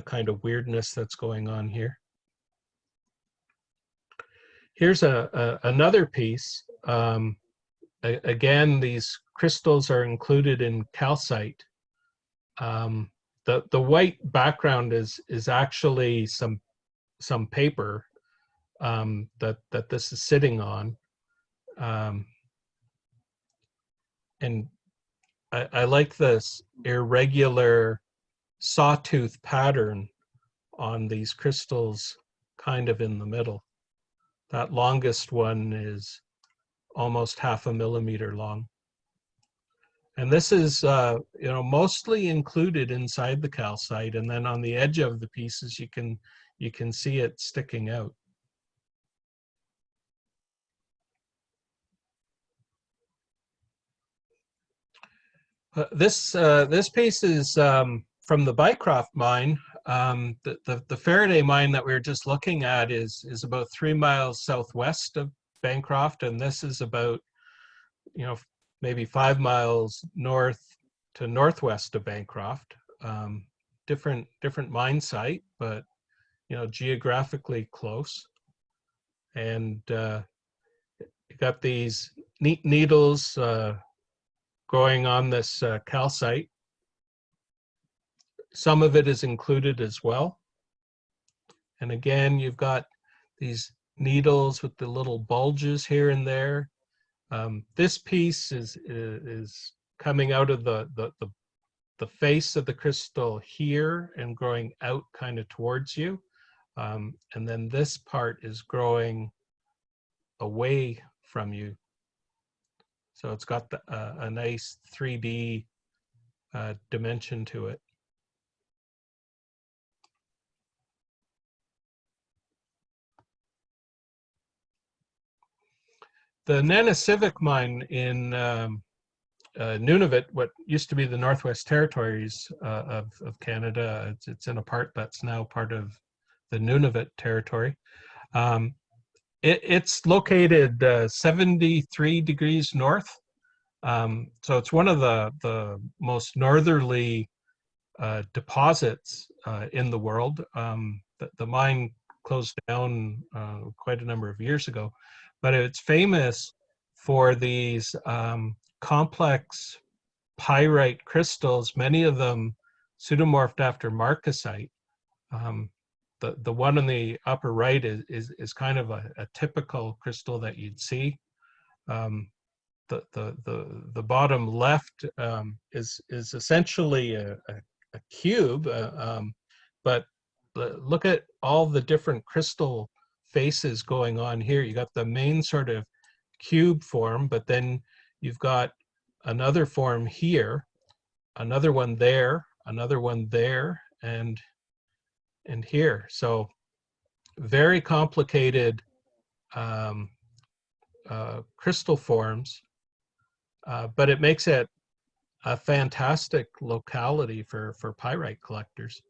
kind of weirdness that's going on here. Here's another piece. Again, these crystals are included in calcite. The white background is actually some paper that this is sitting on, and I like this irregular sawtooth pattern on these crystals, kind of in the middle. That longest one is almost 0.5 millimeter long. And this is, mostly included inside the calcite, and then on the edge of the pieces, you can see it sticking out. This piece is from the Bycroft mine. The Faraday mine that we were just looking at is about 3 miles southwest of Bancroft, and this is about, maybe 5 miles north to northwest of Bancroft. Different mine site, but geographically close. And you got these neat needles growing on this calcite. Some of it is included as well. And again, you've got these needles with the little bulges here and there. This piece is coming out of the face of the crystal here and growing out kind of towards you. And then this part is growing away from you. So it's got a nice 3D dimension to it. The Nanisivik mine in Nunavut, what used to be the Northwest Territories of Canada, it's in a part that's now part of the Nunavut territory. It's located 73 degrees north. So it's one of the most northerly deposits in the world. The mine closed down quite a number of years ago, but it's famous for these complex pyrite crystals, many of them pseudomorphed after marcasite. The one on the upper right is kind of a typical crystal that you'd see. The bottom left is essentially a cube, but look at all the different crystal faces going on here. You got the main sort of cube form, but then you've got another form here, another one there, and here. So very complicated crystal forms, but it makes it a fantastic locality for pyrite collectors.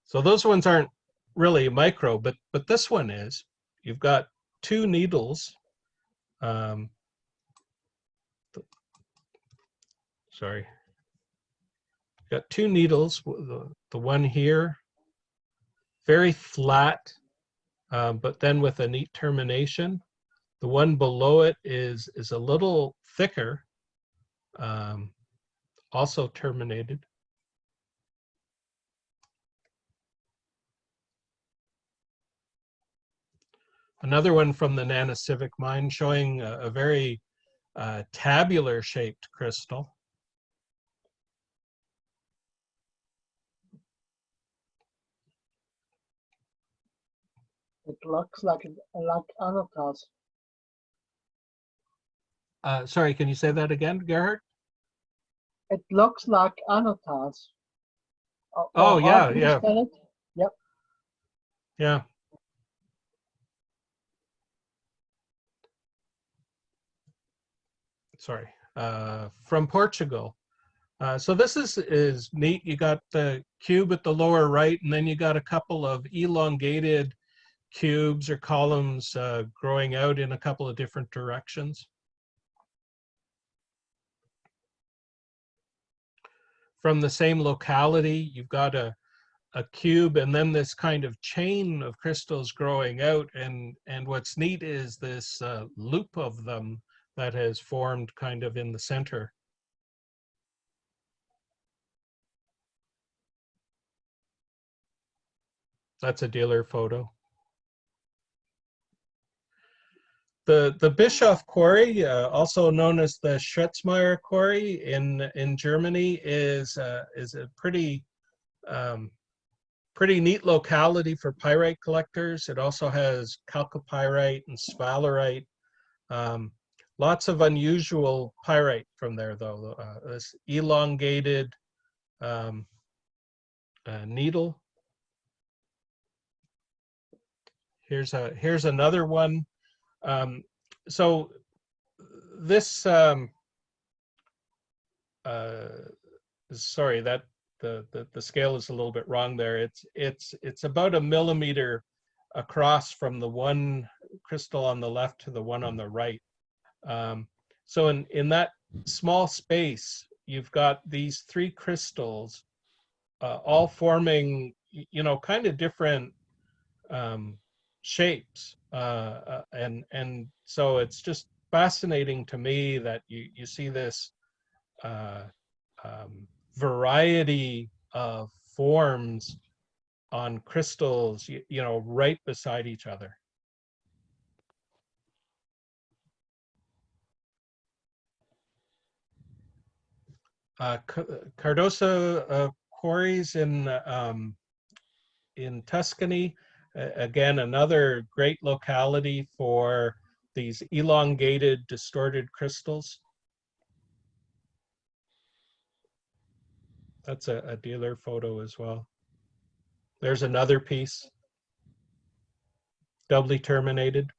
So those ones aren't really micro, but this one is. You've got 2 needles. Sorry. Got 2 needles, the one here, very flat, but then with a neat termination. The one below it is a little thicker, also terminated. Another one from the Nanisivik mine showing a very tabular shaped crystal. It looks like anetas. Sorry, can you say that again, Gerhard? It looks like anetas. Oh, yeah, yeah. Yep. Yeah. from Portugal. So this is neat. You got the cube at the lower right, and then you got a couple of elongated cubes or columns growing out in a couple of different directions. From the same locality, you've got a cube and then this kind of chain of crystals growing out, and what's neat is this loop of them that has formed kind of in the center. That's a dealer photo. The Bischof quarry, also known as the Schretzmeyer quarry in Germany, is a pretty pretty neat locality for pyrite collectors. It also has chalcopyrite and sphalerite. Lots of unusual pyrite from there, though. This elongated needle. Here's another one. So this sorry, that the scale is a little bit wrong there. It's about 1 millimeter across from the one crystal on the left to the one on the right. So in that small space, you've got these 3 crystals all forming, you know, kind of different shapes, and so it's just fascinating to me that you see this variety of forms on crystals, you know, right beside each other. Cardosa quarries in Tuscany, again, another great locality for these elongated, distorted crystals. That's a dealer photo as well. There's another piece, doubly terminated.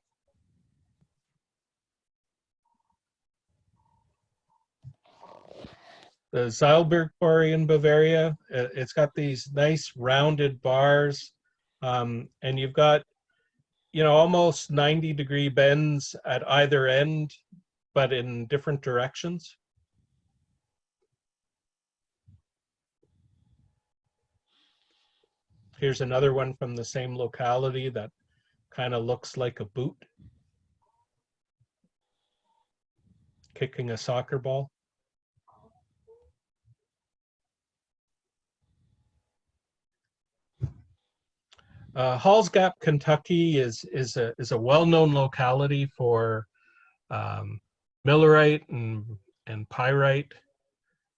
The Zeilberg quarry in Bavaria, it's got these nice rounded bars, and you've got, you know, almost 90-degree bends at either end, but in different directions. Here's another one from the same locality that kind of looks like a boot kicking a soccer ball. Halls Gap, Kentucky is a well-known locality for millerite and pyrite.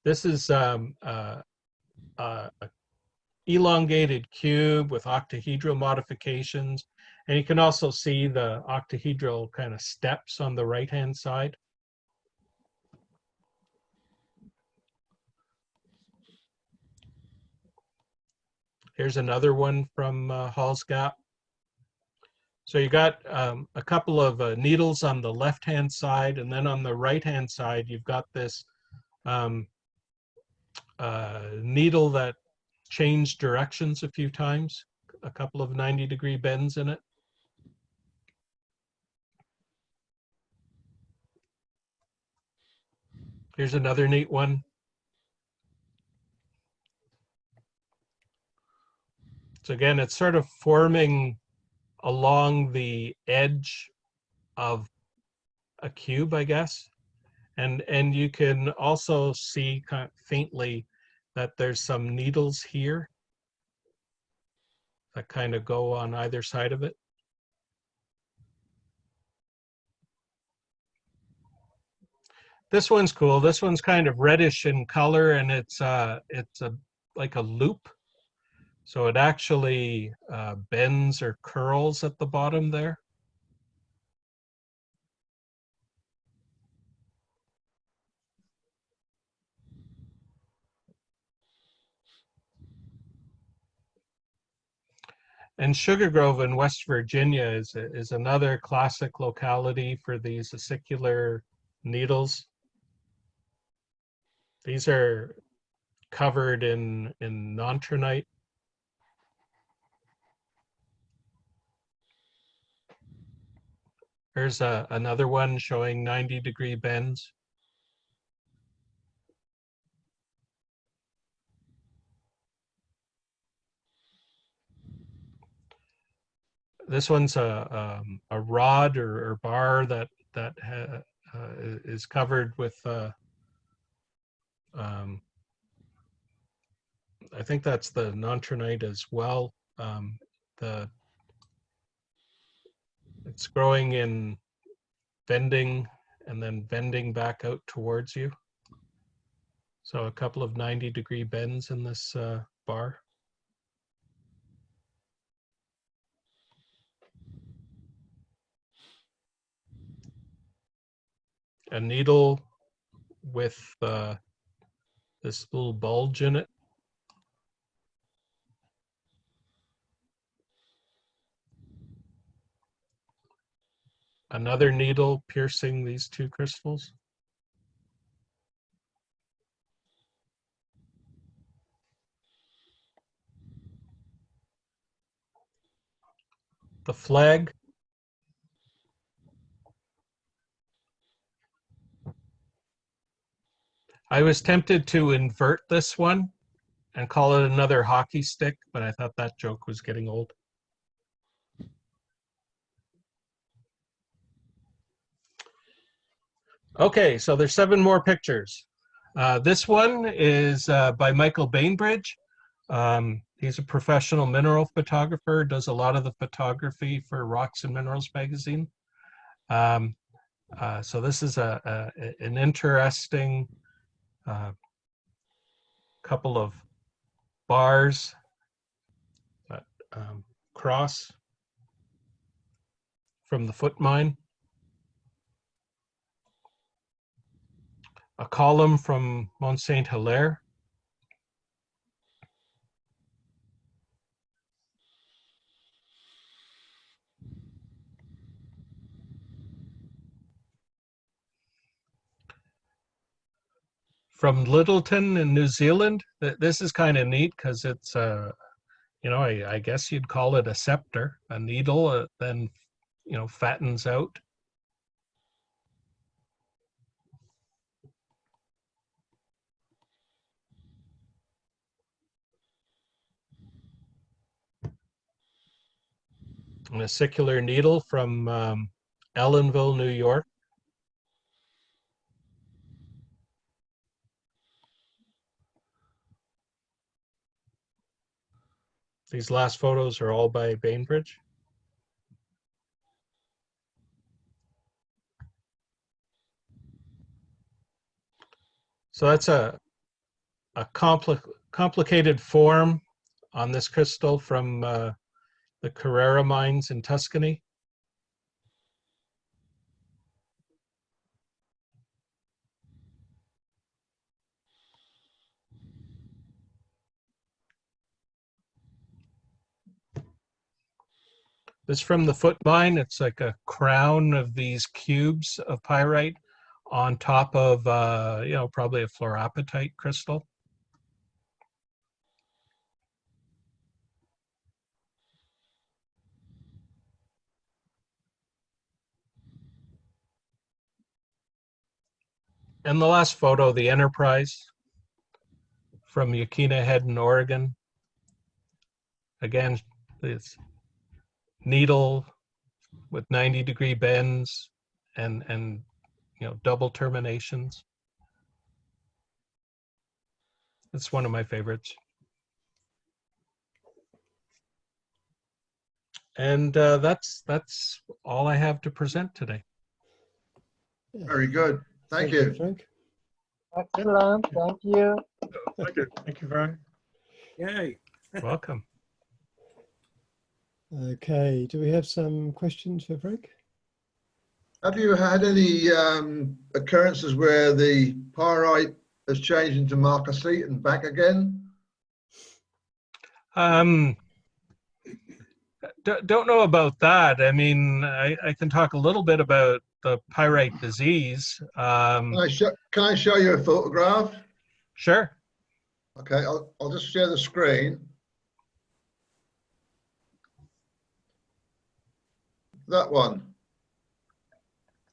This is a elongated cube with octahedral modifications, and you can also see the octahedral kind of steps on the right-hand side. Here's another one from Halls Gap. So you got a couple of needles on the left-hand side, and then on the right-hand side, you've got this needle that changed directions a few times, a couple of 90-degree bends in it. Here's another neat one. So again, it's sort of forming along the edge of a cube, I guess. And you can also see kind of faintly that there's some needles here that kind of go on either side of it. This one's cool. This one's kind of reddish in color, and it's like a loop. So it actually bends or curls at the bottom there. And Sugar Grove in West Virginia is another classic locality for these acicular needles. These are covered in nontronite. Here's another one showing 90-degree bends. This one's a rod or bar that is covered with I think that's the nontronite as well. It's growing in bending and then bending back out towards you. So a couple of 90-degree bends in this bar. A needle with this little bulge in it. Another needle piercing these two crystals. The flag. I was tempted to invert this one and call it another hockey stick, but I thought that joke was getting old. Okay, so there's 7 more pictures. This one is by Michael Bainbridge. He's a professional mineral photographer, does a lot of the photography for Rocks and Minerals magazine. So this is an interesting couple of bars that cross from the foot mine. A column from Mont Saint Hilaire. From Littleton in New Zealand. This is kind of neat because it's, you know, I guess you'd call it a scepter, a needle, then, you know, fattens out. And a circular needle from Ellenville, New York. These last photos are all by Bainbridge. So that's a complicated form on this crystal from the Carrara mines in Tuscany. This from the foot mine. It's like a crown of these cubes of pyrite on top of, you know, probably a fluorapatite crystal. And the last photo, the Enterprise from Yaquina Head in Oregon. Again, it's needle with 90-degree bends and you know, double terminations. It's one of my favorites. And that's all I have to present today. Very good. Thank you. Frank. Excellent. Thank you. Thank you. Thank you, Frank. Yay. Welcome. Okay, do we have some questions for Frank? Have you had any occurrences where the pyrite has changed into marcasite and back again? Don't know about that. I mean, I can talk a little bit about the pyrite disease. Can I show you a photograph? Sure. Okay, I'll just share the screen. That one.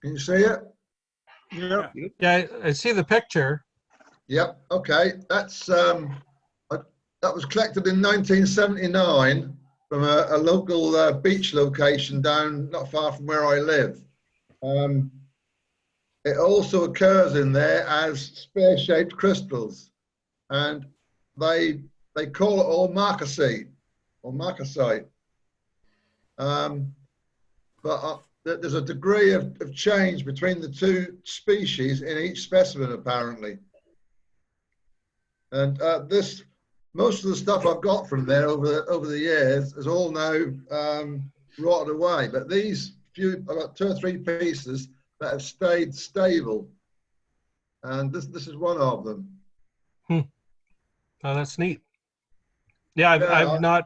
Can you see it? Yeah. Yeah, I see the picture. Yep. Okay, that's that was collected in 1979 from a local beach location down not far from where I live. It also occurs in there as spear-shaped crystals, and they call it all marcasite or marcasite. But there's a degree of change between the two species in each specimen, apparently. And most of the stuff I've got from there over the years is all now rotted away. But these few, I've got 2 or 3 pieces that have stayed stable, and this is one of them. Oh, that's neat. Yeah, I've not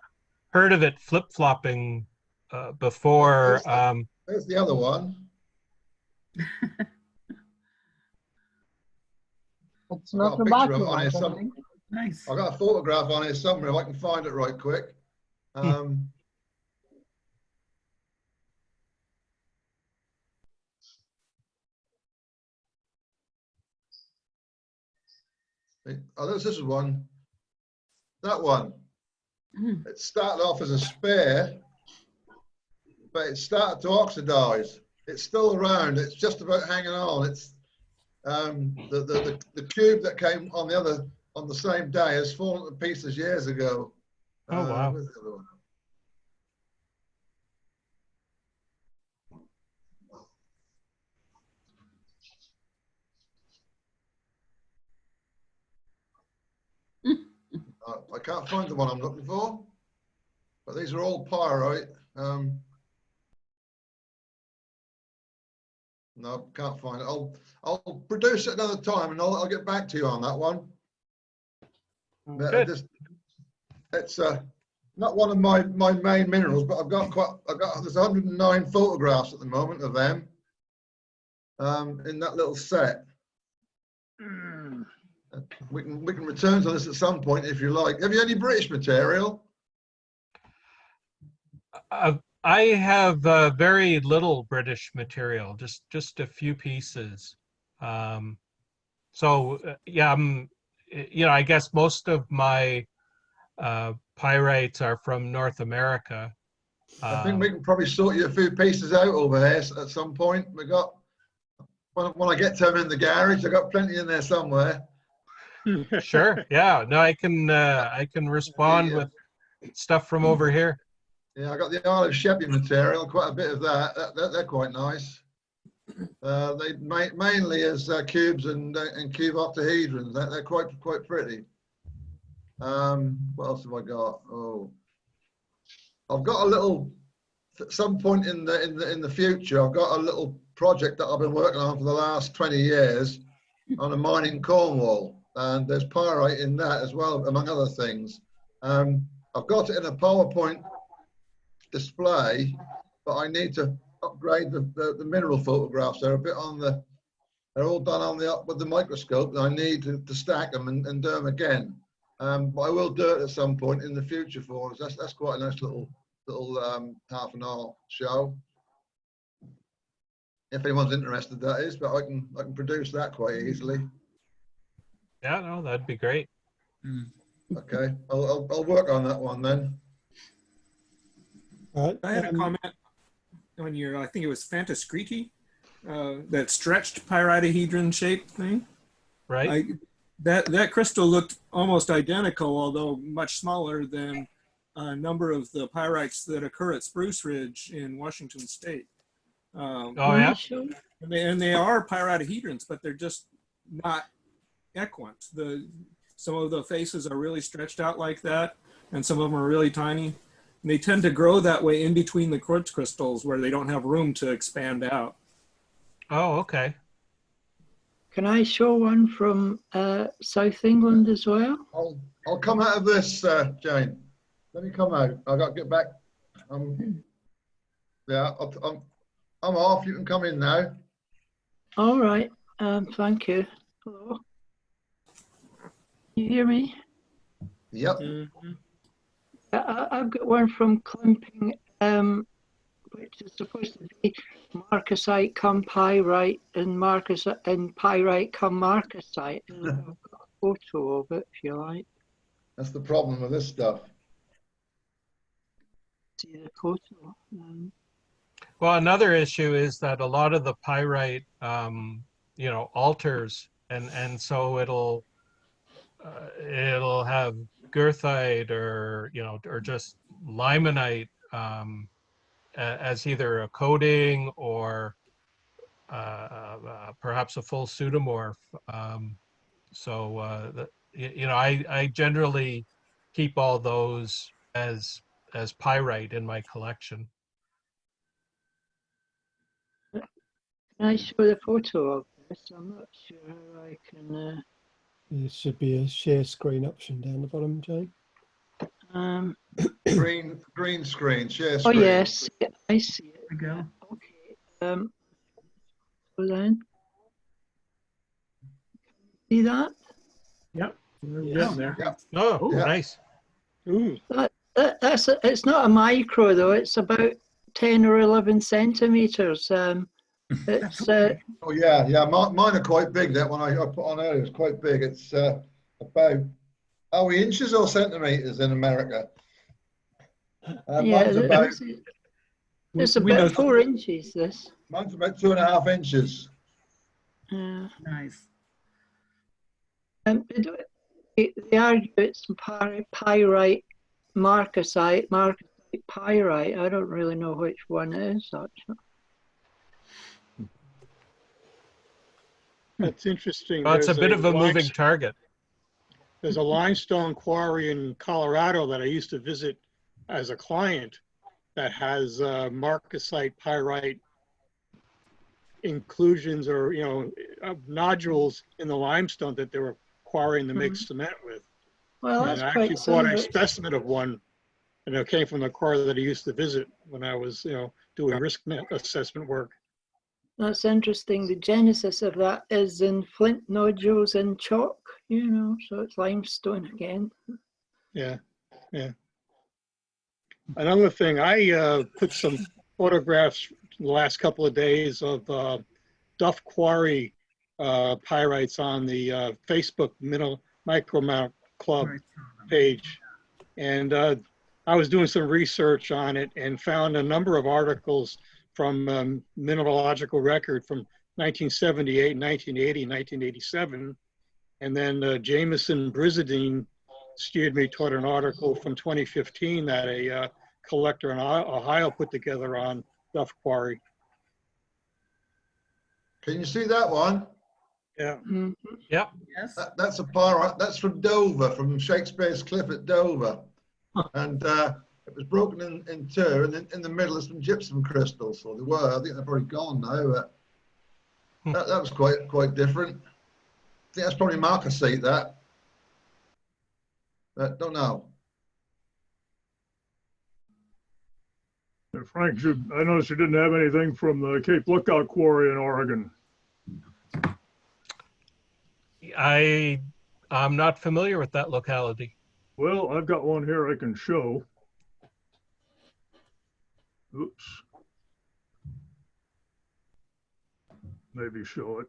heard of it flip-flopping before. There's the other one. It's not the Micromount, I think. Nice. I've got a photograph on here somewhere if I can find it right quick. This is one. That one. It started off as a spare, but it started to oxidize. It's still around. It's just about hanging on. It's the cube that came on the same day has fallen to pieces years ago. Oh wow. Where's the other one? I can't find the one I'm looking for, but these are all pyrite. No, can't find it. I'll produce it another time, and I'll get back to you on that one. It's not one of my main minerals, but there's 109 photographs at the moment of them in that little set. We can return to this at some point if you like. Have you any British material? I have very little British material, just a few pieces. So yeah, I guess most of my pyrites are from North America. I think we can probably sort you a few pieces out over there at some point. We got when I get to them in the garage, I got plenty in there somewhere. Sure. Yeah. No, I can respond with stuff from over here. Yeah, I got the Isle of Sheppey material, quite a bit of that. They're quite nice. They mainly as cubes and cube octahedrons. They're quite pretty. What else have I got? Oh, I've got a little. At some point in the future, I've got a little project that I've been working on for the last 20 years on a mine in Cornwall, and there's pyrite in that as well, among other things. I've got it in a PowerPoint display, but I need to upgrade the mineral photographs. They're a bit they're all done with the microscope, and I need to stack them and do them again. But I will do it at some point in the future for us. That's quite a nice little half an hour show. If anyone's interested, that is, but I can produce that quite easily. Yeah, no, that'd be great. Okay, I'll work on that one then. All right. I had a comment on your, I think it was Fantascriti, that stretched pyridahedron shaped thing. Right. That crystal looked almost identical, although much smaller than a number of the pyrites that occur at Spruce Ridge in Washington State. Oh yeah. And they are pyridahedrons, but they're just not equant. Some of the faces are really stretched out like that, and some of them are really tiny. And they tend to grow that way in between the quartz crystals where they don't have room to expand out. Oh, okay. Can I show one from South England as well? I'll come out of this, Jane. Let me come out. I've got to get back. Yeah, I'm off. You can come in now. All right. Thank you. Hello. You hear me? Yep. I've got one from Climping, which is supposed to be marcasite come pyrite and pyrite come marcasite. And I've got a photo of it, if you like. That's the problem with this stuff. See the photo. Well, another issue is that a lot of the pyrite, alters, and so it'll have goethite or just limonite as either a coating or perhaps a full pseudomorph. I generally keep all those as pyrite in my collection. Can I show the photo of this? I'm not sure how I can. There should be a share screen option down the bottom, Jane. Green screen, share Oh screen. yes, I see it. There we go. Okay. So then, see that? Yep. We're Yeah. getting there. Yep. Oh, Yeah. nice. Ooh. It's not a micro though. It's about 10 or 11 centimeters. It's Oh yeah, mine are quite big. That one I put on earlier is quite big. It's about, are we inches or centimeters in America? yeah, Mine's about, it's about 4 inches. This. mine's about 2.5 inches. Nice. They argue it's pyrite, marcasite, pyrite. I don't really know which one it is actually. That's interesting. Well, it's a There's bit of a moving target. There's a limestone quarry in Colorado that I used to visit as a client that has marcasite pyrite inclusions or nodules in the limestone that they were quarrying to make cement with. Well, and that's I quite actually bought a similar. specimen of one, and it came from the quarry that I used to visit when I was doing risk assessment work. That's interesting. The genesis of that is in flint nodules and chalk, so it's limestone again. Yeah. Another thing, I put some photographs the last couple of days of Duff Quarry pyrites on the Facebook Micromount Club page. And I was doing some research on it and found a number of articles from Mineralogical Record from 1978, 1980, 1987. And then Jameson Brizadine steered me toward an article from 2015 that a collector in Ohio put together on Duff Quarry. Can you see that one? Yeah. Mm-hmm. Yep. Yes. That's a pyrite. That's from Dover, from Shakespeare's Cliff at Dover. And it was broken in two, and in the middle is some gypsum crystals, or they were. I think they're probably gone now. But that was quite different. I think that's probably marcasite, that. But don't know. Frank, I noticed you didn't have anything from the Cape Lookout Quarry in Oregon. I'm not familiar with that locality. Well, I've got one here I can show. Oops. Maybe show it.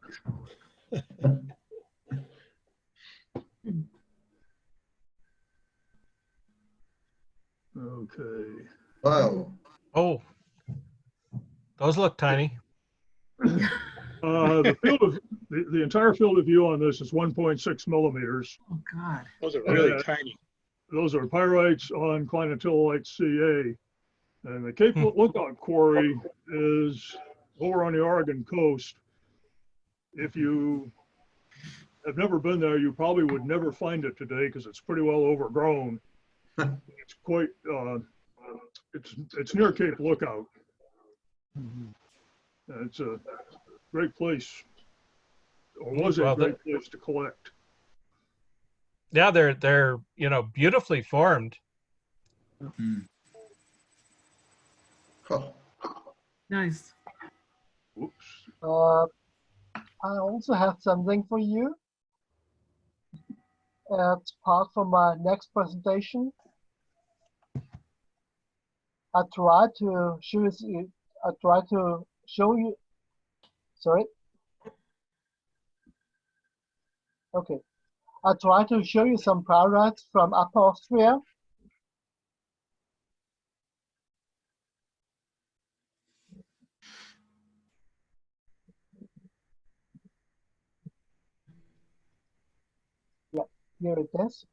Okay. Wow. Oh, those look tiny. The field of the entire field of view on this is 1.6 millimeters. Oh God. Those are really tiny. Those are pyrites on clinotillite Ca. And the Cape Lookout Quarry is over on the Oregon coast. If you have never been there, you probably would never find it today because it's pretty well overgrown. It's quite, it's near Cape Lookout. It's a great place, or was a great place to collect. Yeah, they're beautifully formed. Nice. I also have something for you. It's part from my next presentation. I try to show you. I try to show you. Sorry. Okay. I try to show you some pyrites from Upper Austria. Yeah, here it is.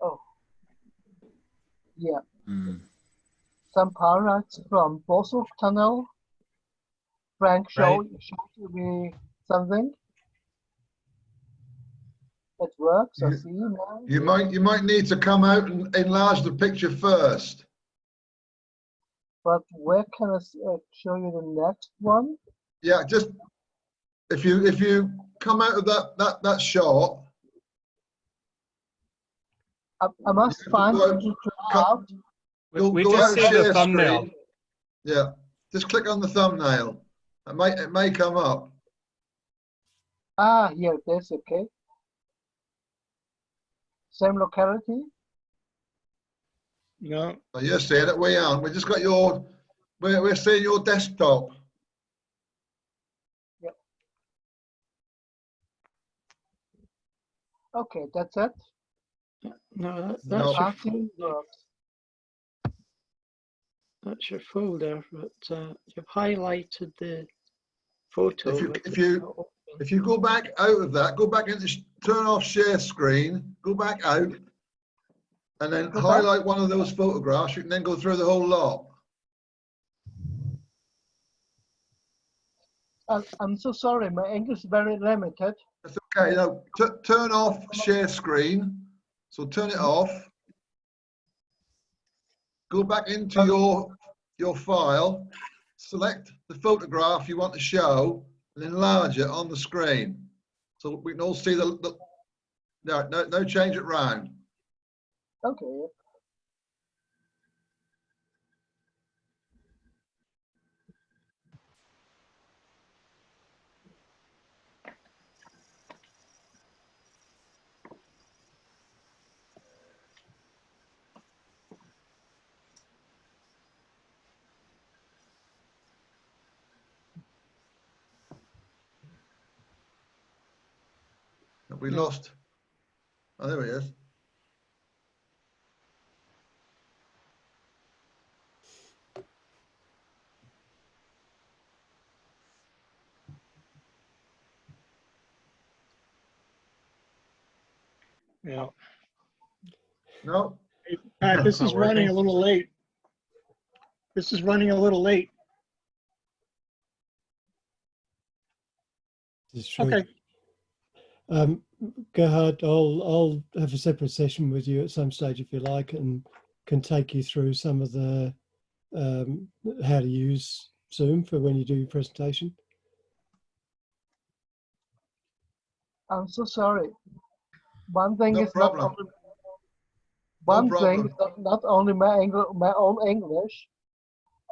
Oh, yeah. Some pyrites from Bosuk Tunnel. Frank showed me something. It works. I see now. You might need to come out and enlarge the picture first. But where can I show you the next one? Yeah, just if you come out of that shot. I must find it to try out. We just see the thumbnail. Screen. Yeah, just click on the thumbnail. It may come up. Ah, here it is. Okay. Same locality. No. Oh, you're seeing it. We aren't. We just got your. We're seeing your desktop. Yep. Okay, that's it. No, that's No. your folder. That's your folder, but you've highlighted the photo. If you go back out of that, go back into turn off share screen, go back out, and then highlight one of those photographs. You can then go through the whole lot. I'm so sorry, my English is very limited. That's okay. Now turn off share screen. So turn it off. Go back into your file. Select the photograph you want to show and enlarge it on the screen, so we can all see no change it round. Okay. We lost. Oh, there he is. Yeah. No. Pat, this is running a little late. This is running a little late. It's true. Okay. Gerhard, I'll have a separate session with you at some stage if you like, and can take you through some of the how to use Zoom for when you do your presentation. I'm so sorry. One thing No is problem. not only my own English.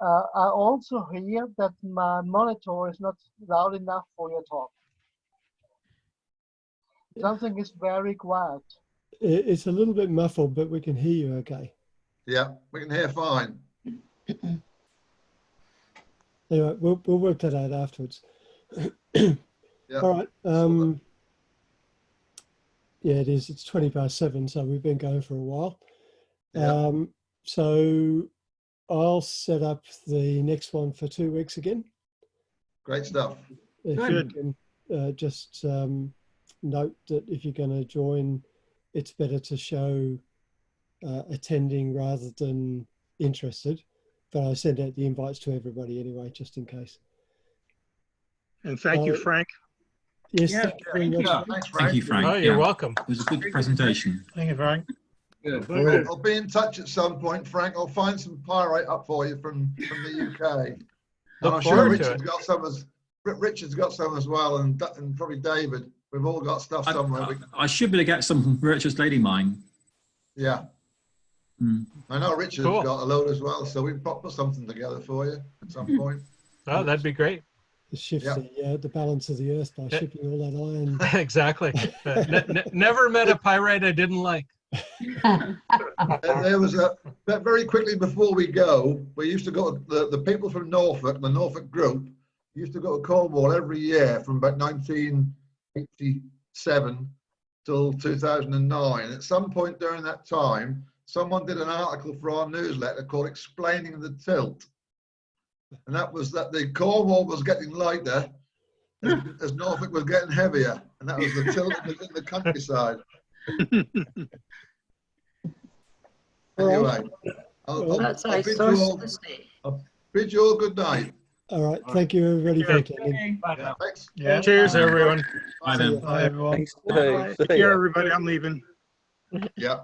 I also hear that my monitor is not loud enough for your talk. Something is very quiet. It's a little bit muffled, but we can hear you okay. Yeah, we can hear fine. Anyway, we'll work that out afterwards. Yeah. All right. Yeah, it is. It's 7:20, so we've been going for a while. Yeah. So I'll set up the next one for 2 weeks again. Great stuff. If you can just note that if you're going to join, it's better to show attending rather than interested. But I send out the invites to everybody anyway, just in case. And thank you, Frank. Yes, Yeah, thank you very much. Thanks, Frank. Thank you, Frank. Oh, you're welcome. It was a good presentation. Thank you, Frank. Good. I'll be in touch at some point, Frank. I'll find some pyrite up for you from the UK. And I'm sure Richard's got some as well, and probably David. We've all got stuff somewhere. I should be able to get some from Richard's lady mine. Yeah. I know Richard's got a load as well, so we can put something together for you at some point. Oh, that'd be great. shifts the balance of the earth by shipping all that iron. Exactly. Never met a pyrite I didn't like. There was very quickly before we go, we used to go, the people from Norfolk, the Norfolk group, used to go to Cornwall every year from about 1987 till 2009. At some point during that time, someone did an article for our newsletter called Explaining the Tilt. And that was that the Cornwall was getting lighter as Norfolk was getting heavier. And that was the tilt in the countryside. Anyway, I'll bid you all good night. All right. Thank you, everybody, for attending. Yeah, thanks. Yeah. Cheers, everyone. Bye then. Bye, everyone. Take care, everybody. I'm leaving. Yeah.